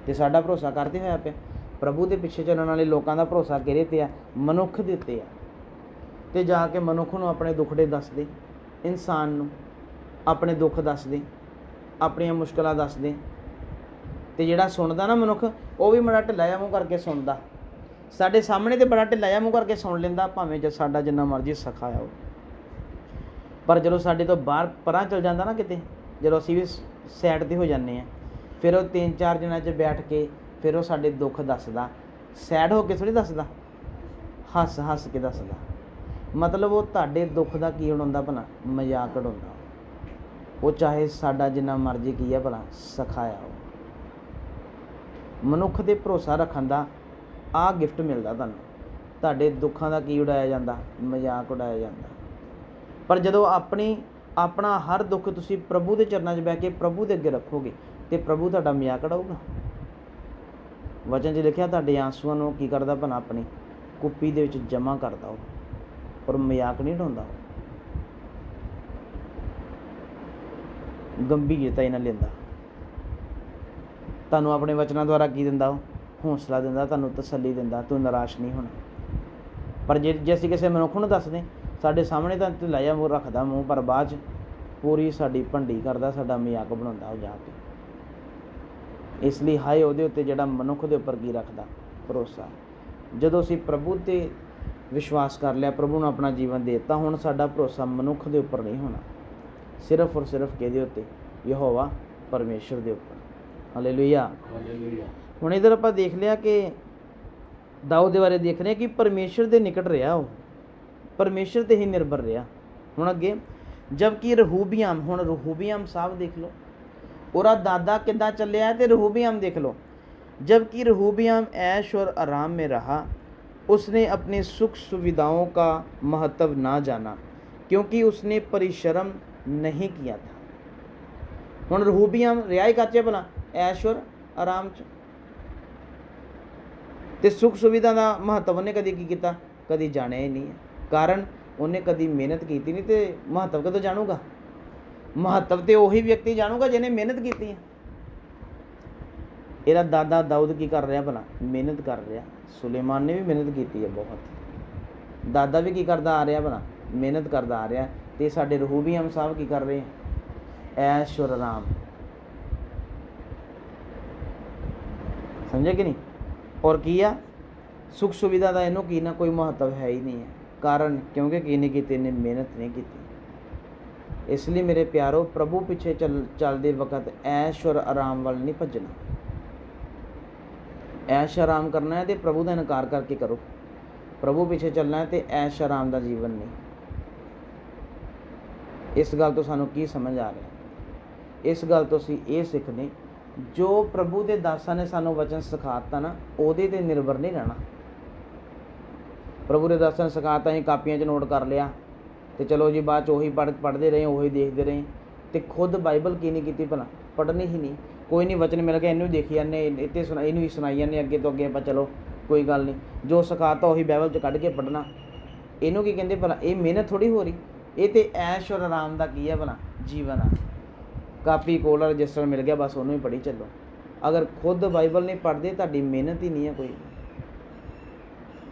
तो साडा भरोसा करते होया पिया प्रभु के पिछे चलण वाले लोगों का भरोसा किहदे ते आ? मनुख दे उत्ते आ। ਤੇ ਜਾ ਕੇ ਮਨੁੱਖ ਨੂੰ ਆਪਣੇ ਦੁੱਖੜੇ ਦੱਸ ਦੇ, ਇਨਸਾਨ ਨੂੰ ਆਪਣੇ ਦੁੱਖ ਦੱਸ ਦੇ, ਆਪਣੀਆਂ ਮੁਸ਼ਕਲਾਂ ਦੱਸ ਦੇ। ਤੇ ਜਿਹੜਾ ਸੁਣਦਾ ਨਾ ਮਨੁੱਖ, ਉਹ ਵੀ ਬੜਾ ਢਿੱਲਾ ਜਿਹਾ ਮੂੰਹ ਕਰਕੇ ਸੁਣਦਾ। ਸਾਡੇ ਸਾਹਮਣੇ ਤੇ ਬੜਾ ਢਿੱਲਾ ਜਿਹਾ ਮੂੰਹ ਕਰਕੇ ਸੁਣ ਲੈਂਦਾ, ਭਾਵੇਂ ਜੇ ਸਾਡਾ ਜਿੰਨਾ ਮਰਜ਼ੀ ਸਖਾ ਆ ਉਹ। ਪਰ ਜਦੋਂ ਸਾਡੇ ਤੋਂ ਬਾਹਰ ਪਰਾਂ ਚਲ ਜਾਂਦਾ ਨਾ ਕਿਤੇ, ਜਦੋਂ ਅਸੀਂ ਵੀ ਸਾਈਡ 'ਤੇ ਹੋ ਜਾਂਦੇ ਹਾਂ, ਫਿਰ ਉਹ 3-4 ਜਣਿਆਂ 'ਚ ਬੈਠ ਕੇ ਫਿਰ ਉਹ ਸਾਡੇ ਦੁੱਖ ਦੱਸਦਾ। ਸੈਡ ਹੋ ਕੇ ਥੋੜ੍ਹੀ ਦੱਸਦਾ, ਹੱਸ ਹੱਸ ਕੇ ਦੱਸਦਾ। ਮਤਲਬ ਉਹ ਤੁਹਾਡੇ ਦੁੱਖ ਦਾ ਕੀ ਉਡਾਉਂਦਾ ਭਲਾ, ਮਜ਼ਾਕ ਉਡਾਉਂਦਾ। ਉਹ ਚਾਹੇ ਸਾਡਾ ਜਿੰਨਾ ਮਰਜ਼ੀ ਕੀ ਆ ਭਲਾ ਸਿਖਾਇਆ ਉਹ। ਮਨੁੱਖ 'ਤੇ ਭਰੋਸਾ ਰੱਖਣ ਦਾ ਆਹ ਗਿਫਟ ਮਿਲਦਾ ਤੁਹਾਨੂੰ। ਤੁਹਾਡੇ ਦੁੱਖਾਂ ਦਾ ਕੀ ਉਡਾਇਆ ਜਾਂਦਾ, ਮਜ਼ਾਕ ਉਡਾਇਆ ਜਾਂਦਾ। ਪਰ ਜਦੋਂ ਆਪਣਾ ਹਰ ਦੁੱਖ ਤੁਸੀਂ ਪ੍ਰਭੂ ਦੇ ਚਰਨਾਂ 'ਚ ਬਹਿ ਕੇ ਪ੍ਰਭੂ ਦੇ ਅੱਗੇ ਰੱਖੋਗੇ ਤੇ ਪ੍ਰਭੂ ਤੁਹਾਡਾ ਮਜ਼ਾਕ ਉਡਾਊਗਾ। ਵਚਨ 'ਚ ਲਿਖਿਆ, ਤੁਹਾਡੇ ਆਂਸੂਆਂ ਨੂੰ ਕੀ ਕਰਦਾ ਭਲਾ, ਆਪਣੀ ਕੁੱਪੀ ਦੇ ਵਿੱਚ ਜਮ੍ਹਾਂ ਕਰਦਾ ਉਹ, ਪਰ ਮਜ਼ਾਕ ਨਹੀਂ ਉਡਾਉਂਦਾ ਉਹ। ਗੰਭੀਰਤਾ ਹੀ ਨਾ ਲੈਂਦਾ। ਤੁਹਾਨੂੰ ਆਪਣੇ ਵਚਨਾਂ ਦੁਆਰਾ ਕੀ ਦਿੰਦਾ ਉਹ, ਹੌਸਲਾ ਦਿੰਦਾ, ਤੁਹਾਨੂੰ ਤਸੱਲੀ ਦਿੰਦਾ, ਤੂੰ ਨਿਰਾਸ਼ ਨਹੀਂ ਹੋਣਾ। ਪਰ ਜੇ ਅਸੀਂ ਕਿਸੇ ਮਨੁੱਖ ਨੂੰ ਦੱਸਦੇ, ਸਾਡੇ ਸਾਹਮਣੇ ਤਾਂ ਢਿੱਲਾ ਜਿਹਾ ਮੂੰਹ ਰੱਖਦਾ ਮੂੰਹ, ਪਰ ਬਾਅਦ 'ਚ ਪੂਰੀ ਸਾਡੀ ਭੰਡੀ ਕਰਦਾ, ਸਾਡਾ ਮਜ਼ਾਕ ਬਣਾਉਂਦਾ ਉਹ ਜਾ ਕੇ। ਇਸ ਲਈ ਹਾਏ ਉਹਦੇ ਉੱਤੇ ਜਿਹੜਾ ਮਨੁੱਖ ਦੇ ਉੱਪਰ ਕੀ ਰੱਖਦਾ, ਭਰੋਸਾ। ਜਦੋਂ ਅਸੀਂ ਪ੍ਰਭੂ 'ਤੇ ਵਿਸ਼ਵਾਸ ਕਰ ਲਿਆ, ਪ੍ਰਭੂ ਨੂੰ ਆਪਣਾ ਜੀਵਨ ਦੇ ਦਿੱਤਾ, ਹੁਣ ਸਾਡਾ ਭਰੋਸਾ ਮਨੁੱਖ ਦੇ ਉੱਪਰ ਨਹੀਂ ਹੋਣਾ, ਸਿਰਫ ਔਰ ਸਿਰਫ ਕਿਹਦੇ ਉੱਤੇ, ਯਹੋਵਾ ਪਰਮੇਸ਼ਰ ਦੇ ਉੱਪਰ। ਹਾਲੇਲੂਇਆ। ਹੁਣ ਇੱਧਰ ਆਪਾਂ ਦੇਖ ਲਿਆ ਕਿ ਦਾਊਦ ਦੇ ਬਾਰੇ ਦੇਖ ਰਹੇ ਹਾਂ ਕਿ ਪਰਮੇਸ਼ਰ ਦੇ ਨਿਕਟ ਰਿਹਾ ਉਹ, ਪਰਮੇਸ਼ਰ 'ਤੇ ਹੀ ਨਿਰਭਰ ਰਿਹਾ। ਹੁਣ ਅੱਗੇ, ਜਬਕਿ ਰਹੂਬੀਆਮ, ਹੁਣ ਰਹੂਬੀਆਮ ਸਾਹਿਬ ਦੇਖ ਲਓ, ਉਹਦਾ ਦਾਦਾ ਕਿੱਦਾਂ ਚੱਲਿਆ ਤੇ ਰਹੂਬੀਆਮ ਦੇਖ लो। जबकि रहूबियाम ऐश और आराम में रहा, उसने अपने सुख सुविधाओं का महत्व ना जाना, क्योंकि उसने परिश्रम नहीं किया था। हुण रहूबियाम रिहा ही करचे भला ऐश और आराम च, ते सुख सुविधा का महत्व उन्हें कदी की कीता, कदी जाणिया ही नहीं है। कारण उन्हें कदी मेहनत की नहीं, तो महत्व कदों जाणूगा? महत्व तो उही व्यक्ति जाणूगा जिन्हें मेहनत की है। ਇਹਦਾ ਦਾਦਾ ਦਾਊਦ ਕੀ ਕਰ ਰਿਹਾ ਭਲਾ, ਮਿਹਨਤ ਕਰ ਰਿਹਾ। ਸੁਲੇਮਾਨ ਨੇ ਵੀ ਮਿਹਨਤ ਕੀਤੀ ਹੈ ਬਹੁਤ, ਦਾਦਾ ਵੀ ਕੀ ਕਰਦਾ ਆ ਰਿਹਾ ਭਲਾ, ਮਿਹਨਤ ਕਰਦਾ ਆ ਰਿਹਾ। ਤੇ ਸਾਡੇ ਰਹੂਬੀਆਮ ਸਾਹਿਬ ਕੀ ਕਰ ਰਹੇ, ਐਸ਼ ਔਰ ਆਰਾਮ। ਸਮਝੇ ਕਿ ਨਹੀਂ? ਔਰ ਕੀ ਆ, ਸੁੱਖ ਸੁਵਿਧਾ ਦਾ ਇਹਨੂੰ ਕੀ ਨਾ ਕੋਈ ਮਹੱਤਵ ਹੈ ਹੀ ਨਹੀਂ ਹੈ। ਕਾਰਨ ਕਿਉਂਕਿ ਕੀ ਨਹੀਂ ਕੀਤੀ, ਇਹਨੇ ਮਿਹਨਤ ਨਹੀਂ ਕੀਤੀ। ਇਸ ਲਈ ਮੇਰੇ ਪਿਆਰੋ, ਪ੍ਰਭੂ ਪਿੱਛੇ ਚੱਲਦੇ ਵਕਤ ਐਸ਼ ਔਰ ਆਰਾਮ ਵੱਲ ਨਹੀਂ ਭੱਜਣਾ। ਐਸ਼ ਆਰਾਮ ਕਰਨਾ ਹੈ ਤੇ ਪ੍ਰਭੂ ਦਾ ਇਨਕਾਰ ਕਰਕੇ ਕਰੋ। ਪ੍ਰਭੂ ਪਿੱਛੇ ਚੱਲਣਾ ਹੈ ਤੇ ਐਸ਼ ਆਰਾਮ ਦਾ ਜੀਵਨ ਨਹੀਂ। ਇਸ ਗੱਲ ਤੋਂ ਸਾਨੂੰ ਕੀ ਸਮਝ ਆ ਰਿਹਾ? ਇਸ ਗੱਲ ਤੋਂ ਅਸੀਂ ਇਹ ਸਿੱਖਦੇ, ਜੋ ਪ੍ਰਭੂ ਦੇ ਦਾਸਾਂ ਨੇ ਸਾਨੂੰ ਵਚਨ ਸਿਖਾਤਾ ਨਾ, ਉਹਦੇ ਤੇ ਨਿਰਭਰ ਨਹੀਂ ਰਹਿਣਾ। ਪ੍ਰਭੂ ਦੇ ਦਾਸਾਂ ਨੇ ਸਿਖਾਤਾ, ਅਸੀਂ ਕਾਪੀਆਂ 'ਚ ਨੋਟ ਕਰ ਲਿਆ ਤੇ ਚਲੋ ਜੀ ਬਾਅਦ 'ਚ ਉਹੀ ਪੜ੍ਹਦੇ ਰਹੇ, ਉਹੀ ਦੇਖਦੇ ਰਹੇ ਤੇ ਖੁਦ ਬਾਈਬਲ ਕੀ ਨਹੀਂ ਕੀਤੀ ਭਲਾ, ਪੜ੍ਹਨੀ ਹੀ ਨਹੀਂ। ਕੋਈ ਨਹੀਂ, ਵਚਨ ਮਿਲ ਗਿਆ, ਇਹਨੂੰ ਦੇਖੀ ਜਾਂਦੇ, ਇੱਥੇ ਇਹਨੂੰ ਹੀ ਸੁਣਾਈ ਜਾਂਦੇ, ਅੱਗੇ ਤੋਂ ਅੱਗੇ ਆਪਾਂ ਚਲੋ ਕੋਈ ਗੱਲ ਨਹੀਂ, ਜੋ ਸਿਖਾਤਾ ਉਹੀ ਬਾਈਬਲ 'ਚ ਕੱਢ ਕੇ ਪੜ੍ਹਨਾ। ਇਹਨੂੰ ਕੀ ਕਹਿੰਦੇ ਭਲਾ? ਇਹ ਮਿਹਨਤ ਥੋੜ੍ਹੀ ਹੋ ਰਹੀ, ਇਹ ਤੇ ਐਸ਼ ਔਰ ਆਰਾਮ ਦਾ ਕੀ ਹੈ ਭਲਾ, ਜੀਵਨ ਆ। ਕਾਪੀ ਕੋਲ ਰਜਿਸਟਰ ਮਿਲ ਗਿਆ, ਬਸ ਉਹਨੂੰ ਹੀ ਪੜ੍ਹੀ ਚੱਲੋ। ਅਗਰ ਖੁਦ ਬਾਈਬਲ ਨਹੀਂ ਪੜ੍ਹਦੇ, ਤੁਹਾਡੀ ਮਿਹਨਤ ਹੀ ਨਹੀਂ ਹੈ ਕੋਈ,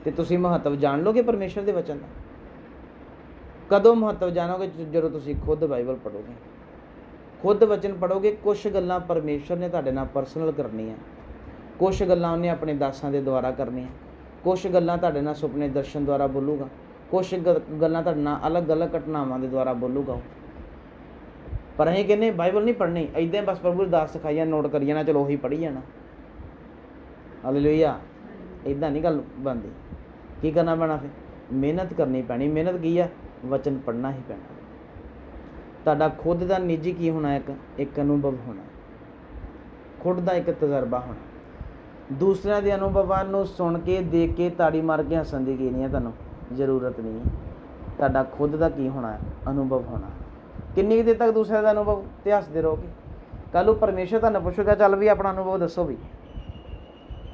ਤੇ ਤੁਸੀਂ ਮਹੱਤਵ ਜਾਣ ਲਓਗੇ ਪਰਮੇਸ਼ਰ ਦੇ ਵਚਨ ਦਾ? ਕਦੋਂ ਮਹੱਤਵ ਜਾਣੋਗੇ? ਜਦੋਂ ਤੁਸੀਂ ਖੁਦ ਬਾਈਬਲ ਪੜ੍ਹੋਗੇ, ਖੁਦ ਵਚਨ ਪੜ੍ਹੋਗੇ। ਕੁਛ ਗੱਲਾਂ ਪਰਮੇਸ਼ਰ ਨੇ ਤੁਹਾਡੇ ਨਾਲ ਪਰਸਨਲ ਕਰਨੀਆਂ, ਕੁਛ ਗੱਲਾਂ ਉਹਨੇ ਆਪਣੇ ਦਾਸਾਂ ਦੇ ਦੁਆਰਾ ਕਰਨੀਆਂ, ਕੁਛ ਗੱਲਾਂ ਤੁਹਾਡੇ ਨਾਲ ਸੁਪਨੇ ਦਰਸ਼ਨ ਦੁਆਰਾ ਬੋਲੂਗਾ, ਕੁਛ ਗੱਲਾਂ ਤੁਹਾਡੇ ਨਾਲ ਅਲੱਗ-ਅਲੱਗ ਘਟਨਾਵਾਂ ਦੇ ਦੁਆਰਾ ਬੋਲੂਗਾ। ਪਰ ਅਸੀਂ ਕਹਿੰਦੇ ਬਾਈਬਲ ਨਹੀਂ ਪੜ੍ਹਨੀ, ਇੱਦਾਂ ਬਸ ਪ੍ਰਭੂ ਦਾਸ ਸਿਖਾਈ ਜਾਣਾ, ਨੋਟ ਕਰੀ ਜਾਣਾ, ਚਲੋ ਉਹੀ ਪੜ੍ਹੀ ਜਾਣਾ। ਹਾਲੇਲੂਇਆ। ਇੱਦਾਂ ਨਹੀਂ ਗੱਲ ਬਣਦੀ। ਕੀ ਕਰਨਾ ਪੈਣਾ ਫਿਰ? ਮਿਹਨਤ ਕਰਨੀ ਪੈਣੀ। ਮਿਹਨਤ ਕੀ ਆ? ਵਚਨ ਪੜ੍ਹਨਾ ਹੀ ਪੈਣਾ। ਤੁਹਾਡਾ ਖੁਦ ਦਾ ਨਿੱਜੀ ਕੀ ਹੋਣਾ? ਇੱਕ ਅਨੁਭਵ ਹੋਣਾ, ਖੁਦ ਦਾ ਇੱਕ ਤਜਰਬਾ ਹੋਣਾ। ਦੂਸਰਿਆਂ ਦੇ ਅਨੁਭਵਾਂ ਨੂੰ ਸੁਣ ਕੇ, ਦੇਖ ਕੇ ਤਾੜੀ ਮਾਰ ਕੇ ਹੱਸਣ ਦੀ ਕੀ ਨਹੀਂ ਹੈ, ਤੁਹਾਨੂੰ ਜ਼ਰੂਰਤ ਨਹੀਂ ਹੈ। ਤੁਹਾਡਾ ਖੁਦ ਦਾ ਕੀ ਹੋਣਾ? ਅਨੁਭਵ ਹੋਣਾ। ਕਿੰਨੀ ਕੁ ਦੇਰ ਤੱਕ ਦੂਸਰਿਆਂ ਦਾ ਅਨੁਭਵ ਤੇ ਹੱਸਦੇ ਰਹੋਗੇ? ਕੱਲ੍ਹ ਨੂੰ ਪਰਮੇਸ਼ਰ ਤੁਹਾਨੂੰ ਪੁੱਛੂਗਾ, ਚੱਲ ਵੀ ਆਪਣਾ ਅਨੁਭਵ ਦੱਸੋ ਵੀ।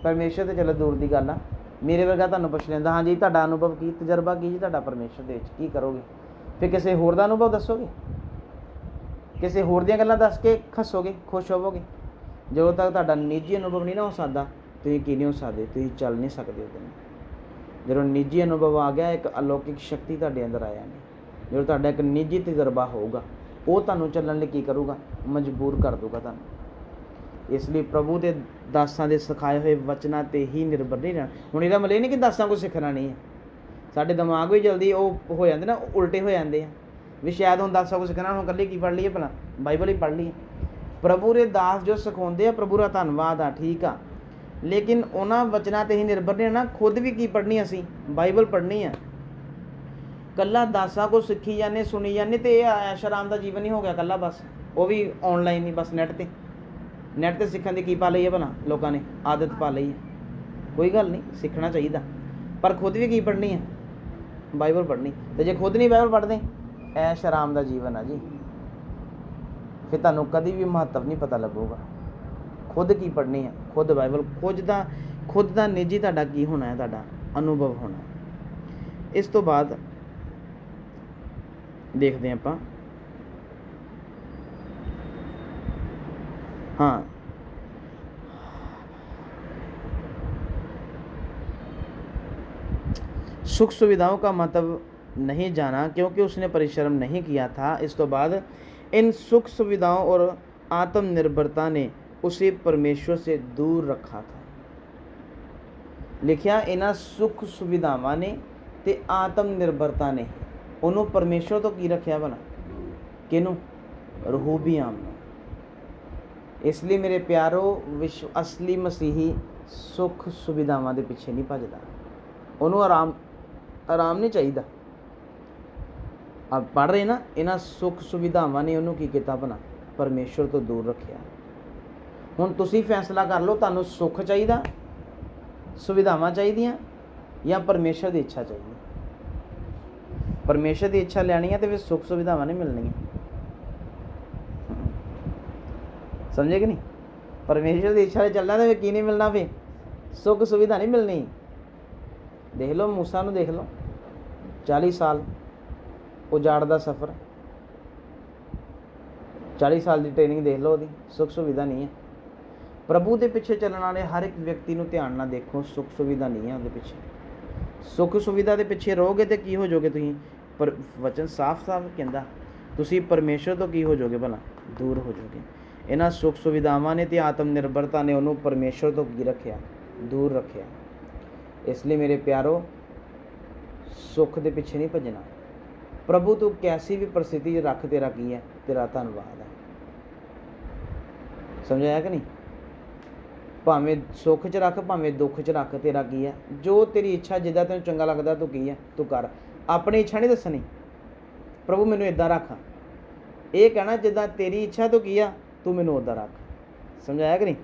ਪਰਮੇਸ਼ਰ ਤੇ ਚਲੋ ਦੂਰ ਦੀ ਗੱਲ ਆ, ਮੇਰੇ ਵਰਗਾ ਤੁਹਾਨੂੰ ਪੁੱਛ ਲੈਂਦਾ, ਹਾਂਜੀ ਤੁਹਾਡਾ ਅਨੁਭਵ ਕੀ, ਤਜਰਬਾ ਕੀ ਜੀ ਤੁਹਾਡਾ ਪਰਮੇਸ਼ਰ ਦੇ ਵਿੱਚ, ਕੀ ਕਰੋਗੇ? ਫਿਰ ਕਿਸੇ ਹੋਰ ਦਾ ਅਨੁਭਵ ਦੱਸੋਗੇ, ਕਿਸੇ ਹੋਰ ਦੀਆਂ ਗੱਲਾਂ ਦੱਸ ਕੇ ਹੱਸੋਗੇ, ਖੁਸ਼ ਹੋਵੋਗੇ। ਜਦੋਂ ਤੱਕ ਤੁਹਾਡਾ ਨਿੱਜੀ ਅਨੁਭਵ ਨਹੀਂ ਨਾ ਹੋ ਸਕਦਾ, ਤੁਸੀਂ ਕੀ ਨਹੀਂ ਹੋ ਸਕਦੇ, ਤੁਸੀਂ ਚੱਲ ਨਹੀਂ ਸਕਦੇ ਉਹਦੇ ਨਾਲ। ਜਦੋਂ ਨਿੱਜੀ ਅਨੁਭਵ ਆ ਗਿਆ, ਇੱਕ ਅਲੌਕਿਕ ਸ਼ਕਤੀ ਤੁਹਾਡੇ ਅੰਦਰ ਆ ਜਾਣੀ। ਜਦੋਂ ਤੁਹਾਡਾ ਇੱਕ ਨਿੱਜੀ ਤਜਰਬਾ ਹੋਊਗਾ, ਉਹ ਤੁਹਾਨੂੰ ਚੱਲਣ ਲਈ ਕੀ ਕਰੂਗਾ? ਮਜਬੂਰ ਕਰ ਦੂਗਾ ਤੁਹਾਨੂੰ। ਇਸ ਲਈ ਪ੍ਰਭੂ ਦੇ ਦਾਸਾਂ ਦੇ ਸਿਖਾਏ ਹੋਏ ਵਚਨਾਂ 'ਤੇ ਹੀ ਨਿਰਭਰ ਨਹੀਂ ਰਹਿਣਾ। ਹੁਣ ਇਹਦਾ ਮਤਲਬ ਇਹ ਨਹੀਂ ਕਿ ਦਾਸਾਂ ਕੁਛ ਸਿੱਖਣਾ ਨਹੀਂ ਹੈ। ਸਾਡੇ ਦਿਮਾਗ ਵੀ ਜਲਦੀ ਉਹ ਹੋ ਜਾਂਦੇ ਨਾ, ਉਲਟੇ ਹੋ ਜਾਂਦੇ ਆ ਵੀ ਸ਼ਾਇਦ ਹੁਣ ਦਾਸਾਂ ਕੁਛ ਸਿੱਖਣਾ, ਹੁਣ ਇਕੱਲੇ ਕੀ ਪੜ੍ਹ ਲਈਏ ਭਲਾ? ਬਾਈਬਲ ਹੀ ਪੜ੍ਹ ਲਈਏ। ਪ੍ਰਭੂ ਦੇ ਦਾਸ ਜੋ ਸਿਖਾਉਂਦੇ ਆ, ਪ੍ਰਭੂ ਦਾ ਧੰਨਵਾਦ ਆ, ਠੀਕ ਆ, ਲੇਕਿਨ ਉਹਨਾਂ ਵਚਨਾਂ 'ਤੇ ਹੀ ਨਿਰਭਰ ਨਹੀਂ ਰਹਿਣਾ। ਖੁਦ ਵੀ ਕੀ ਪੜ੍ਹਨੀ? ਅਸੀਂ ਬਾਈਬਲ ਪੜ੍ਹਨੀ ਆ। ਕੱਲਾ ਦਾਸਾਂ ਕੋ ਸਿੱਖੀ ਜਾਂਦੇ, ਸੁਣੀ ਜਾਂਦੇ, ਤੇ ਇਹ ਐਸ਼ ਆਰਾਮ ਦਾ ਜੀਵਨ ਹੀ ਹੋ ਗਿਆ ਕੱਲਾ, ਬਸ ਉਹ ਵੀ ਆਨਲਾਈਨ ਹੀ, ਬਸ ਨੈੱਟ 'ਤੇ ਸਿੱਖਣ ਦੀ ਕੀ ਪਾ ਲਈ ਹੈ ਭਲਾ? ਲੋਕਾਂ ਨੇ ਆਦਤ ਪਾ ਲਈ ਹੈ। ਕੋਈ ਗੱਲ ਨਹੀਂ, ਸਿੱਖਣਾ ਚਾਹੀਦਾ, ਪਰ ਖੁਦ ਵੀ ਕੀ ਪੜ੍ਹਨੀ ਹੈ? ਬਾਈਬਲ ਪੜ੍ਹਨੀ। ਤੇ ਜੇ ਖੁਦ ਨਹੀਂ ਬਾਈਬਲ ਪੜ੍ਹਦੇ, ਐਸ਼ ਆਰਾਮ ਦਾ ਜੀਵਨ ਆ ਜੀ, ਫਿਰ ਤੁਹਾਨੂੰ ਕਦੀ ਵੀ ਮਹੱਤਵ ਨਹੀਂ ਪਤਾ ਲੱਗੂਗਾ। ਖੁਦ ਕੀ ਪੜ੍ਹਨੀ ਹੈ? ਖੁਦ ਬਾਈਬਲ, ਖੁਦ ਦਾ ਨਿੱਜੀ ਤੁਹਾਡਾ ਕੀ ਹੋਣਾ ਹੈ? ਤੁਹਾਡਾ ਅਨੁਭਵ ਹੋਣਾ। ਇਸ ਤੋਂ ਬਾਅਦ ਦੇਖਦੇ ਆਪਾਂ, हाँ, सुख सुविधाओं का महत्व नहीं जाना क्योंकि उसने परिश्रम नहीं किया था। इस तो बाद इन सुख सुविधाओं और आत्मनिर्भरता ने उसे परमेश्वर से दूर रखा था। लिखिया इन्हां सुख सुविधावां ने ते आत्मनिर्भरता ने ਉਹਨੂੰ ਪਰਮੇਸ਼ਵਰ ਤੋਂ ਕੀ ਰੱਖਿਆ ਭਲਾ? ਕਿਹਨੂੰ? ਰਹੂਬੀਆਮ ਨੂੰ। ਇਸ ਲਈ ਮੇਰੇ ਪਿਆਰੋ, ਅਸਲੀ ਮਸੀਹੀ ਸੁੱਖ ਸੁਵਿਧਾਵਾਂ ਦੇ ਪਿੱਛੇ ਨਹੀਂ ਭੱਜਦਾ। ਉਹਨੂੰ ਆਰਾਮ ਨਹੀਂ ਚਾਹੀਦਾ। ਆਪ ਪੜ੍ਹ ਰਹੇ ਨਾ, ਇਹਨਾਂ ਸੁੱਖ ਸੁਵਿਧਾਵਾਂ ਨੇ ਉਹਨੂੰ ਕੀ ਕੀਤਾ ਭਲਾ? ਪਰਮੇਸ਼ਵਰ ਤੋਂ ਦੂਰ ਰੱਖਿਆ। ਹੁਣ ਤੁਸੀਂ ਫੈਸਲਾ ਕਰ ਲਓ, ਤੁਹਾਨੂੰ ਸੁੱਖ ਚਾਹੀਦਾ, ਸੁਵਿਧਾਵਾਂ ਚਾਹੀਦੀਆਂ, ਜਾਂ ਪਰਮੇਸ਼ਵਰ ਦੀ ਇੱਛਾ ਚਾਹੀਦੀ? ਪਰਮੇਸ਼ਰ ਦੀ ਇੱਛਾ ਲੈਣੀ ਹੈ ਤੇ ਫਿਰ ਸੁੱਖ ਸੁਵਿਧਾਵਾਂ ਨਹੀਂ ਮਿਲਣੀਆਂ। ਸਮਝੇ ਕਿ ਨਹੀਂ? ਪਰਮੇਸ਼ਰ ਦੀ ਇੱਛਾ 'ਤੇ ਚੱਲਣਾ ਤੇ ਫਿਰ ਕੀ ਨਹੀਂ ਮਿਲਣਾ? ਫਿਰ ਸੁੱਖ ਸੁਵਿਧਾ ਨਹੀਂ ਮਿਲਣੀ। ਦੇਖ ਲਓ ਮੂਸਾ ਨੂੰ, ਦੇਖ ਲਓ 40 ਸਾਲ ਉਜਾੜ ਦਾ ਸਫ਼ਰ, 40 ਸਾਲ ਦੀ ਟ੍ਰੇਨਿੰਗ ਦੇਖ ਲਓ ਉਹਦੀ, ਸੁੱਖ ਸੁਵਿਧਾ ਨਹੀਂ ਹੈ। ਪ੍ਰਭੂ ਦੇ ਪਿੱਛੇ ਚੱਲਣ ਵਾਲੇ ਹਰ ਇੱਕ ਵਿਅਕਤੀ ਨੂੰ ਧਿਆਨ ਨਾਲ ਦੇਖੋ, ਸੁੱਖ ਸੁਵਿਧਾ ਨਹੀਂ ਹੈ ਉਹਦੇ ਪਿੱਛੇ। ਸੁੱਖ ਸੁਵਿਧਾ ਦੇ ਪਿੱਛੇ ਰਹੋਗੇ ਤੇ ਕੀ ਹੋ ਜਾਓਗੇ ਤੁਸੀਂ? ਪਰ ਵਚਨ ਸਾਫ਼-ਸਾਫ਼ ਕਹਿੰਦਾ, ਤੁਸੀਂ ਪਰਮੇਸ਼ਰ ਤੋਂ ਕੀ ਹੋ ਜਾਓਗੇ ਭਲਾ? ਦੂਰ ਹੋ ਜਾਓਗੇ। ਇਹਨਾਂ ਸੁੱਖ ਸੁਵਿਧਾਵਾਂ ਨੇ ਤੇ ਆਤਮ ਨਿਰਭਰਤਾ ਨੇ ਉਹਨੂੰ ਪਰਮੇਸ਼ਰ ਤੋਂ ਕੀ ਰੱਖਿਆ? ਦੂਰ ਰੱਖਿਆ। ਇਸ ਲਈ ਮੇਰੇ ਪਿਆਰੋ, ਸੁੱਖ ਦੇ ਪਿੱਛੇ ਨਹੀਂ ਭੱਜਣਾ। ਪ੍ਰਭੂ ਤੂੰ ਕੈਸੀ ਵੀ ਪ੍ਰਸਥਿਤੀ 'ਚ ਰੱਖ, ਤੇਰਾ ਕੀ ਹੈ? ਤੇਰਾ ਧੰਨਵਾਦ ਹੈ। ਸਮਝਾਇਆ ਕਿ ਨਹੀਂ? ਭਾਵੇਂ ਸੁੱਖ 'ਚ ਰੱਖ, ਭਾਵੇਂ ਦੁੱਖ 'ਚ ਰੱਖ, ਤੇਰਾ ਕੀ ਹੈ? ਜੋ ਤੇਰੀ ਇੱਛਾ, ਜਿੱਦਾਂ ਤੈਨੂੰ ਚੰਗਾ ਲੱਗਦਾ ਤੂੰ ਕੀ ਹੈ? ਤੂੰ ਕਰ। ਆਪਣੀ ਇੱਛਾ ਨਹੀਂ ਦੱਸਣੀ, ਪ੍ਰਭੂ ਮੈਨੂੰ ਇੱਦਾਂ ਰੱਖ। ਇਹ ਕਹਿਣਾ ਜਿੱਦਾਂ ਤੇਰੀ ਇੱਛਾ ਤੂੰ ਕੀ ਆ, तू मैंने उधर रख। समझाया कि नहीं?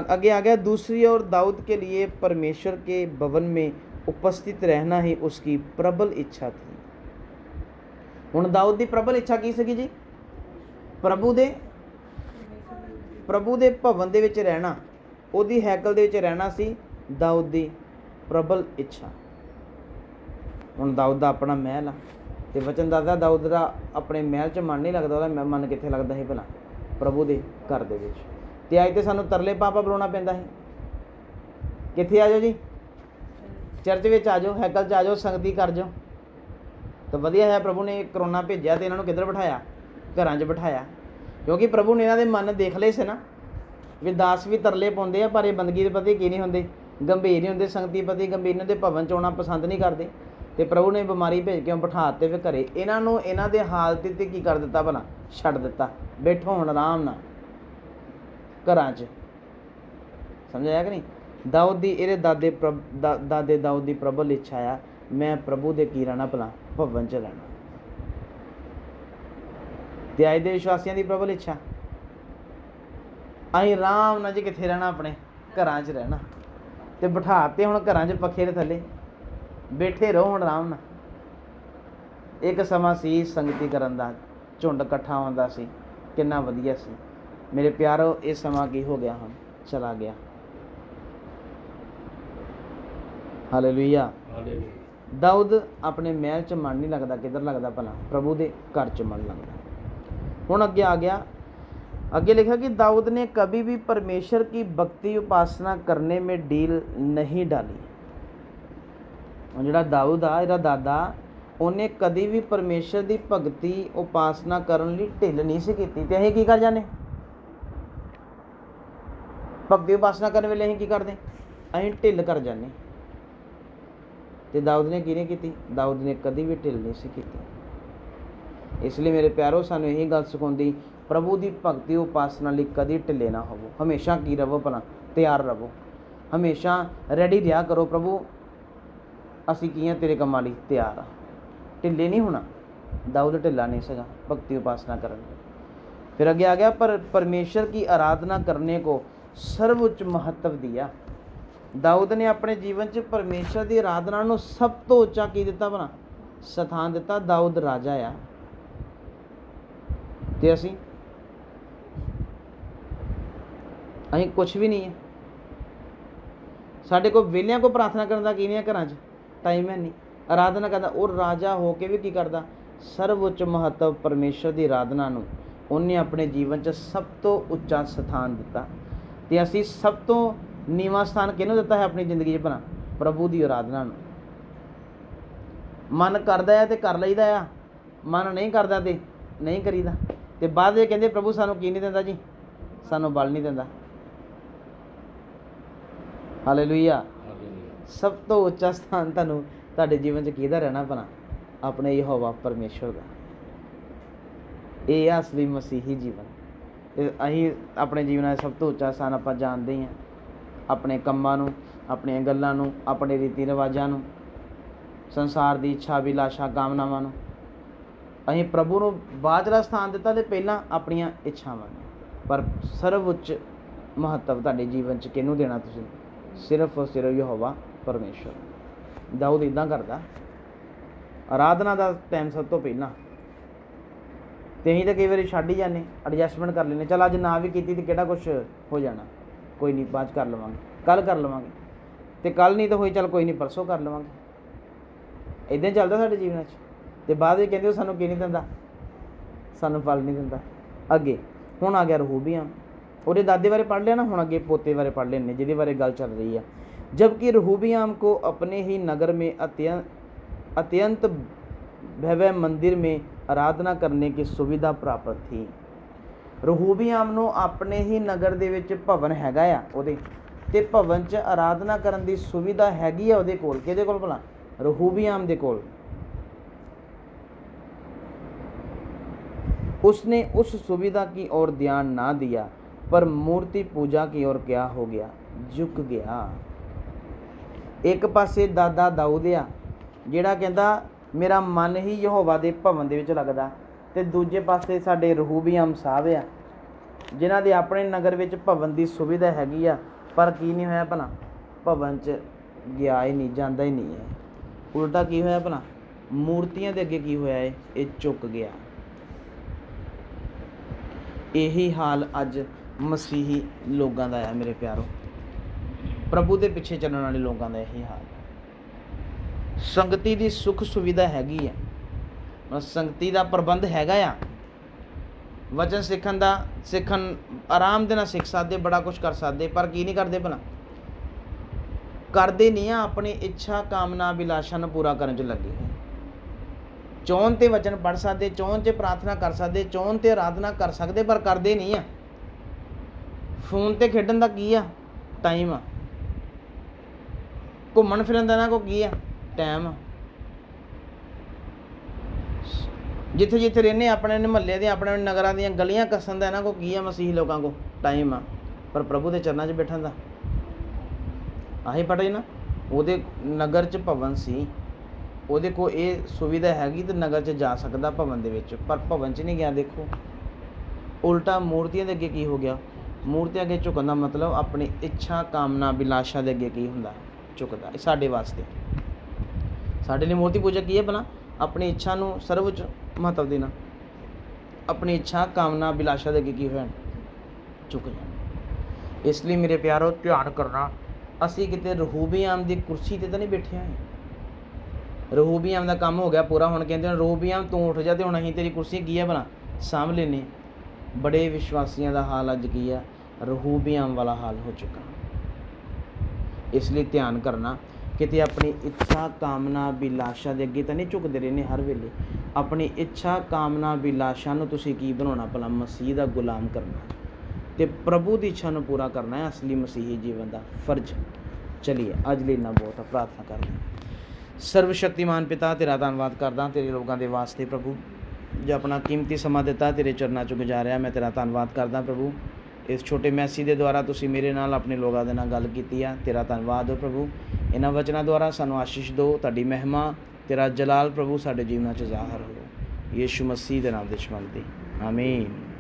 आगे आ गया, दूसरी ओर दाऊद के लिए परमेश्वर के भवन में उपस्थित रहना ही उसकी प्रबल इच्छा थी। हुण दाऊद की प्रबल इच्छा की सी जी? प्रभु दे भवन दे विच रहना, उहदी हैकल दे विच रहना सी दाऊद दी प्रबल इच्छा। हुण दाऊद दा अपना महल आ ते वचन दसदा दाऊद दा अपने महल च मन नहीं लगदा, उहदा मन कित्थे लगदा है भला? प्रभु दे घर दे विच। ते अज ते सानूं तरले पापा बुलाउणा पैंदा है। कित्थे आ जाओ जी? चर्च विच आ जाओ, हैकल च आ जाओ, संगती कर जाओ। तो वधिया है प्रभु ने करोना भेजिया तो इन्हां नूं किधर बिठाया? घरां 'च बिठाया, क्योंकि प्रभु ने इन्हां दे मन देख लए से ना भी दास भी तरले पाउंदे आ, पर ये बंदगी दे प्रति की नहीं हुंदे, गंभीर नहीं हुंदे, संगती प्रति गंभीर नहीं, भवन च आउणा पसंद नहीं करते। तो प्रभु ने बीमारी भेज के बिठाते फिर घरे इन्हां नूं इन्हां दे हालत ते की कर दिता भला? छड्ड दिता। बैठो हुण आराम नाल घरां च। समझाया कि नहीं? दाऊद दी इहदे दादे दाऊद दी प्रबल इच्छा आ, मैं प्रभु दे की रहना भला? भवन च रहना। ते अज दे विश्वासियों की प्रबल इच्छा, असीं आराम नाल जी कित्थे रहना? अपने घरां च रहना। ते बिठाते हुण घरां च पक्खे दे थल्ले बैठे रहो हुण आराम नाल। एक समा सी संगती करन दा, झुंड इकट्ठा होंदा सी, किन्ना वधिया सी। मेरे प्यारो, ये समा की हो गया? हम चला गया। हालेलुया। दाऊद अपने महल च मन नहीं लगता, किधर लगता भला? प्रभु दे घर च मन लगता। हुण अगे आ गया, अगे लिखा कि दाऊद ने कभी भी परमेश्वर की भक्ति उपासना करने में ढील नहीं डाली। ਹੁਣ ਜਿਹੜਾ ਦਾਊਦ ਆ, ਇਹਦਾ ਦਾਦਾ, ਉਹਨੇ ਕਦੀ ਵੀ ਪਰਮੇਸ਼ਰ ਦੀ ਭਗਤੀ ਉਪਾਸਨਾ ਕਰਨ ਲਈ ਢਿੱਲ ਨਹੀਂ ਸੀ ਕੀਤੀ। ਤੇ ਅਸੀਂ ਕੀ ਕਰ ਜਾਂਦੇ? ਭਗਤੀ ਉਪਾਸਨਾ ਕਰਨ ਵੇਲੇ ਅਸੀਂ ਕੀ ਕਰਦੇ? ਅਸੀਂ ਢਿੱਲ ਕਰ ਜਾਂਦੇ। ਤੇ ਦਾਊਦ ਨੇ ਕੀ ਨਹੀਂ ਕੀਤੀ? ਦਾਊਦ ਨੇ ਕਦੀ ਵੀ ਢਿੱਲ ਨਹੀਂ ਸੀ ਕੀਤੀ। ਇਸ ਲਈ ਮੇਰੇ ਪਿਆਰੋ, ਸਾਨੂੰ ਇਹੀ ਗੱਲ ਸਿਖਾਉਂਦੀ, ਪ੍ਰਭੂ ਦੀ ਭਗਤੀ ਉਪਾਸਨਾ ਲਈ ਕਦੀ ਢਿੱਲੇ ਨਾ ਹੋਵੋ। ਹਮੇਸ਼ਾ ਕੀ ਰਵੋ? ਭਲਾ ਤਿਆਰ ਰਵੋ, ਹਮੇਸ਼ਾ ਰੈਡੀ ਰਿਹਾ ਕਰੋ। ਪ੍ਰਭੂ ਅਸੀਂ ਕੀ ਹਾਂ? ਤੇਰੇ ਕੰਮਾਂ ਲਈ ਤਿਆਰ ਆ। ਢਿੱਲੇ ਨਹੀਂ ਹੋਣਾ। ਦਾਊਦ ਢਿੱਲਾ ਨਹੀਂ ਸੀਗਾ भक्ति उपासना करने। फिर आगे आ गया, पर परमेश्वर की आराधना करने को सर्वोच्च महत्व दिया। दाऊद ने अपने जीवन च परमेश्वर की आराधना को सब तो उच्चा की दिता? बना स्थान दिता। दाऊद राजा आ ते असी कुछ भी नहीं है। साढ़े को वेलियां को प्रार्थना करने का की नहीं है, घर च टाइम है नहीं। आराधना करता और राजा हो के भी की करता? सर्वोच्च महत्व परमेश्वर की आराधना नूं उन्हें अपने जीवन च सब तो उच्चा स्थान दिता। ते असी सब तो नीवा स्थान किहनूं दिता है अपनी जिंदगी च? भला प्रभु की आराधना नूं। मन करदा है ते कर लईदा आ, मन नहीं करदा ते नहीं करीदा। ते बाद विच कहंदे प्रभु सानूं की नहीं दिंदा जी? सानूं बल नहीं दिंदा। हालेलुया। सब तो उच्चा स्थान तुहानूं तुहाडे जीवन च किहदा रहना? भला अपने यहोवा परमेश्वर का। यह असली मसीही जीवन। ते असीं अपने जीवन का सब तो उच्चा स्थान आपां जानदे ही हां। अपने कंमां नूं, अपणीआं गल्लां नूं, अपने रीति रिवाजां नूं, संसार की इच्छा अभिलाषा कामनावां नूं असीं प्रभु नूं बादला स्थान दिता ते पहलां अपणीआं इच्छावां नूं। पर सर्वोच्च महत्व तुहाडे जीवन च किहनूं देना तुसीं? सिर्फ और सिर्फ यहोवा परमेश्वर। दाऊद इदां करदा। आराधना का टाइम सब तो पहला। तो अं तो कई बार छड्ड ही जाने, एडजस्टमेंट कर लेने, चल अज ना भी की तो किहड़ा कुछ हो जाना, कोई नहीं बाद कर लवांगे, कल कर लवांगे, तो कल नहीं तो होई चल कोई नहीं परसों कर लवांगे। इदां चलदा साडे जीवन तो बाद में कहंदे सानूं की नहीं दिंदा? सानूं फल नहीं दिंदा। अगे हुण आ गया रहूबियाम। ਉਹਦੇ दादे बारे पढ़ लिया ना, हुण अगे पोते बारे पढ़ लेने जिहदे बारे गल चल रही है। जबकि रहूबियाम को अपने ही नगर में अत्यंत भव्य मंदिर में आराधना करने की सुविधा प्राप्त थी। रहूबियाम नूं अपने ही नगर दे विच भवन हैगा आ, ਉਹਦੇ ते भवन च आराधना करन दी सुविधा हैगी आ ਉਹਦੇ कोल। किहदे कोल भला? रहूबियाम दे कोल। उसने उस सुविधा की ओर ध्यान ना दिया, पर मूर्ति पूजा की ओर क्या हो गया? झुक गया। एक पासे दादा दाऊद आ जिहड़ा कहंदा मेरा मन ही यहोवा दे भवन दे विच लगदा, ते दूजे पासे साडे रहूबियाम साहब आ जिन्हां दे अपने नगर विच भवन दी सुविधा हैगी आ, पर की नहीं होया भला? भवन च गया ही नहीं, जांदा ही नहीं है। उल्टा की होया भला? मूर्तियां दे अगे की होया है? ये झुक गया। यही हाल अज मसीही लोगों का है मेरे प्यारो। प्रभु के पिछे चलने वाले लोगों का यही हाल है। संगति की सुख सुविधा हैगी है, संगति का प्रबंध हैगा आ, वचन सीखन आराम दे नाल सीख सकते, बड़ा कुछ कर सकते, पर की नहीं करते भला? करते नहीं आ। अपनी इच्छा कामना अभिलाषा नूं पूरा करने च लगे हुए। चौन ते वचन पढ़ सकते, चौन च प्रार्थना कर सकते, चौन ते आराधना कर सकते, पर करते नहीं आ। फोन ते खेडन दा की आ? टाइम आ। घूमन फिरन दा ना को की आ? टाइम आ। जिथे जिथे रहने अपने महल्ले दे अपने नगरां दीयां गलियां कसन दा ना को की आ? मसीही लोगों को टाइम आ। पर प्रभु के चरणों च बैठन दा आही पढ़े ना, ਉਹਦੇ नगर च भवन सी, ਉਹਦੇ को ये सुविधा हैगी तो नगर च जा सकदा भवन दे विच, पर भवन च नहीं गया। देखो उल्टा मूर्तियां दे अगे की हो गया? मूर्तियां अगे झुकन दा मतलब अपनी इच्छा कामना अभिलाषा दे अगे की हुंदा? झुकदा। साडे वास्ते साडे लिए मूर्ति पूजा की है भला? अपनी इच्छा नूं सर्वोच्च महत्व देना, अपनी इच्छा कामना अभिलाषा दे अगे की होया? झुक जाना। इसलिए मेरे प्यारो ध्यान करना, असी किते रहूबियाम दी कुर्सी ते तां नहीं बैठे हैं। रहूबियाम दा काम हो गया पूरा, हुण कहंदे रहूबियाम तू उठ जा ते हुण असीं तेरी कुर्सी की है भला सांभ लेने। बड़े विश्वासियों का हाल अज की है? रहूबियाम वाला हाल हो चुका। इसलिए ध्यान करना ਕਿਤੇ ਆਪਣੀ ਇੱਛਾ ਕਾਮਨਾ ਅਭਿਲਾਸ਼ਾ ਦੇ ਅੱਗੇ ਤਾਂ ਨਹੀਂ ਝੁਕਦੇ ਰਹਿੰਦੇ ਹਰ ਵੇਲੇ। ਆਪਣੀ ਇੱਛਾ ਕਾਮਨਾ ਅਭਿਲਾਸ਼ਾ ਨੂੰ ਤੁਸੀਂ ਕੀ ਬਣਾਉਣਾ ਭਲਾ? ਮਸੀਹ ਦਾ ਗੁਲਾਮ ਕਰਨਾ ਤੇ ਪ੍ਰਭੂ ਦੀ ਇੱਛਾ ਨੂੰ ਪੂਰਾ ਕਰਨਾ ਹੈ ਅਸਲੀ ਮਸੀਹੀ ਜੀਵਨ ਦਾ ਫਰਜ਼। ਚਲੀਏ ਅੱਜ ਲਈ ਇੰਨਾ ਬਹੁਤ ਹੈ, ਪ੍ਰਾਰਥਨਾ ਕਰਦੇ ਹਾਂ। ਸਰਵ ਸ਼ਕਤੀਮਾਨ ਪਿਤਾ, ਤੇਰਾ ਧੰਨਵਾਦ ਕਰਦਾ ਤੇਰੇ ਲੋਕਾਂ ਦੇ ਵਾਸਤੇ ਪ੍ਰਭੂ, ਜੋ ਆਪਣਾ ਕੀਮਤੀ ਸਮਾਂ ਦਿੱਤਾ ਤੇਰੇ ਚਰਨਾਂ 'ਚ ਗੁਜ਼ਾਰਿਆ। ਮੈਂ ਤੇਰਾ ਧੰਨਵਾਦ ਕਰਦਾ ਪ੍ਰਭੂ, ਇਸ ਛੋਟੇ ਮੈਸੇਜ ਦੇ ਦੁਆਰਾ ਤੁਸੀਂ ਮੇਰੇ ਨਾਲ ਆਪਣੇ ਲੋਕਾਂ ਦੇ ਨਾਲ ਗੱਲ ਕੀਤੀ ਆ। ਤੇਰਾ ਧੰਨਵਾਦ ਹੋ ਪ੍ਰਭੂ, ਇਹਨਾਂ ਵਚਨਾਂ ਦੁਆਰਾ ਸਾਨੂੰ ਆਸ਼ੀਸ਼ ਦਿਓ। ਤੁਹਾਡੀ ਮਹਿਮਾ, ਤੇਰਾ ਜਲਾਲ ਪ੍ਰਭੂ ਸਾਡੇ ਜੀਵਨਾਂ 'ਚ ਜ਼ਾਹਰ ਹੋ। ਯੀਸ਼ੂ ਮਸੀਹ ਦੇ ਨਾਮ ਦੇ ਵਿੱਚ ਮੰਗਦੇ, ਆਮੀਨ।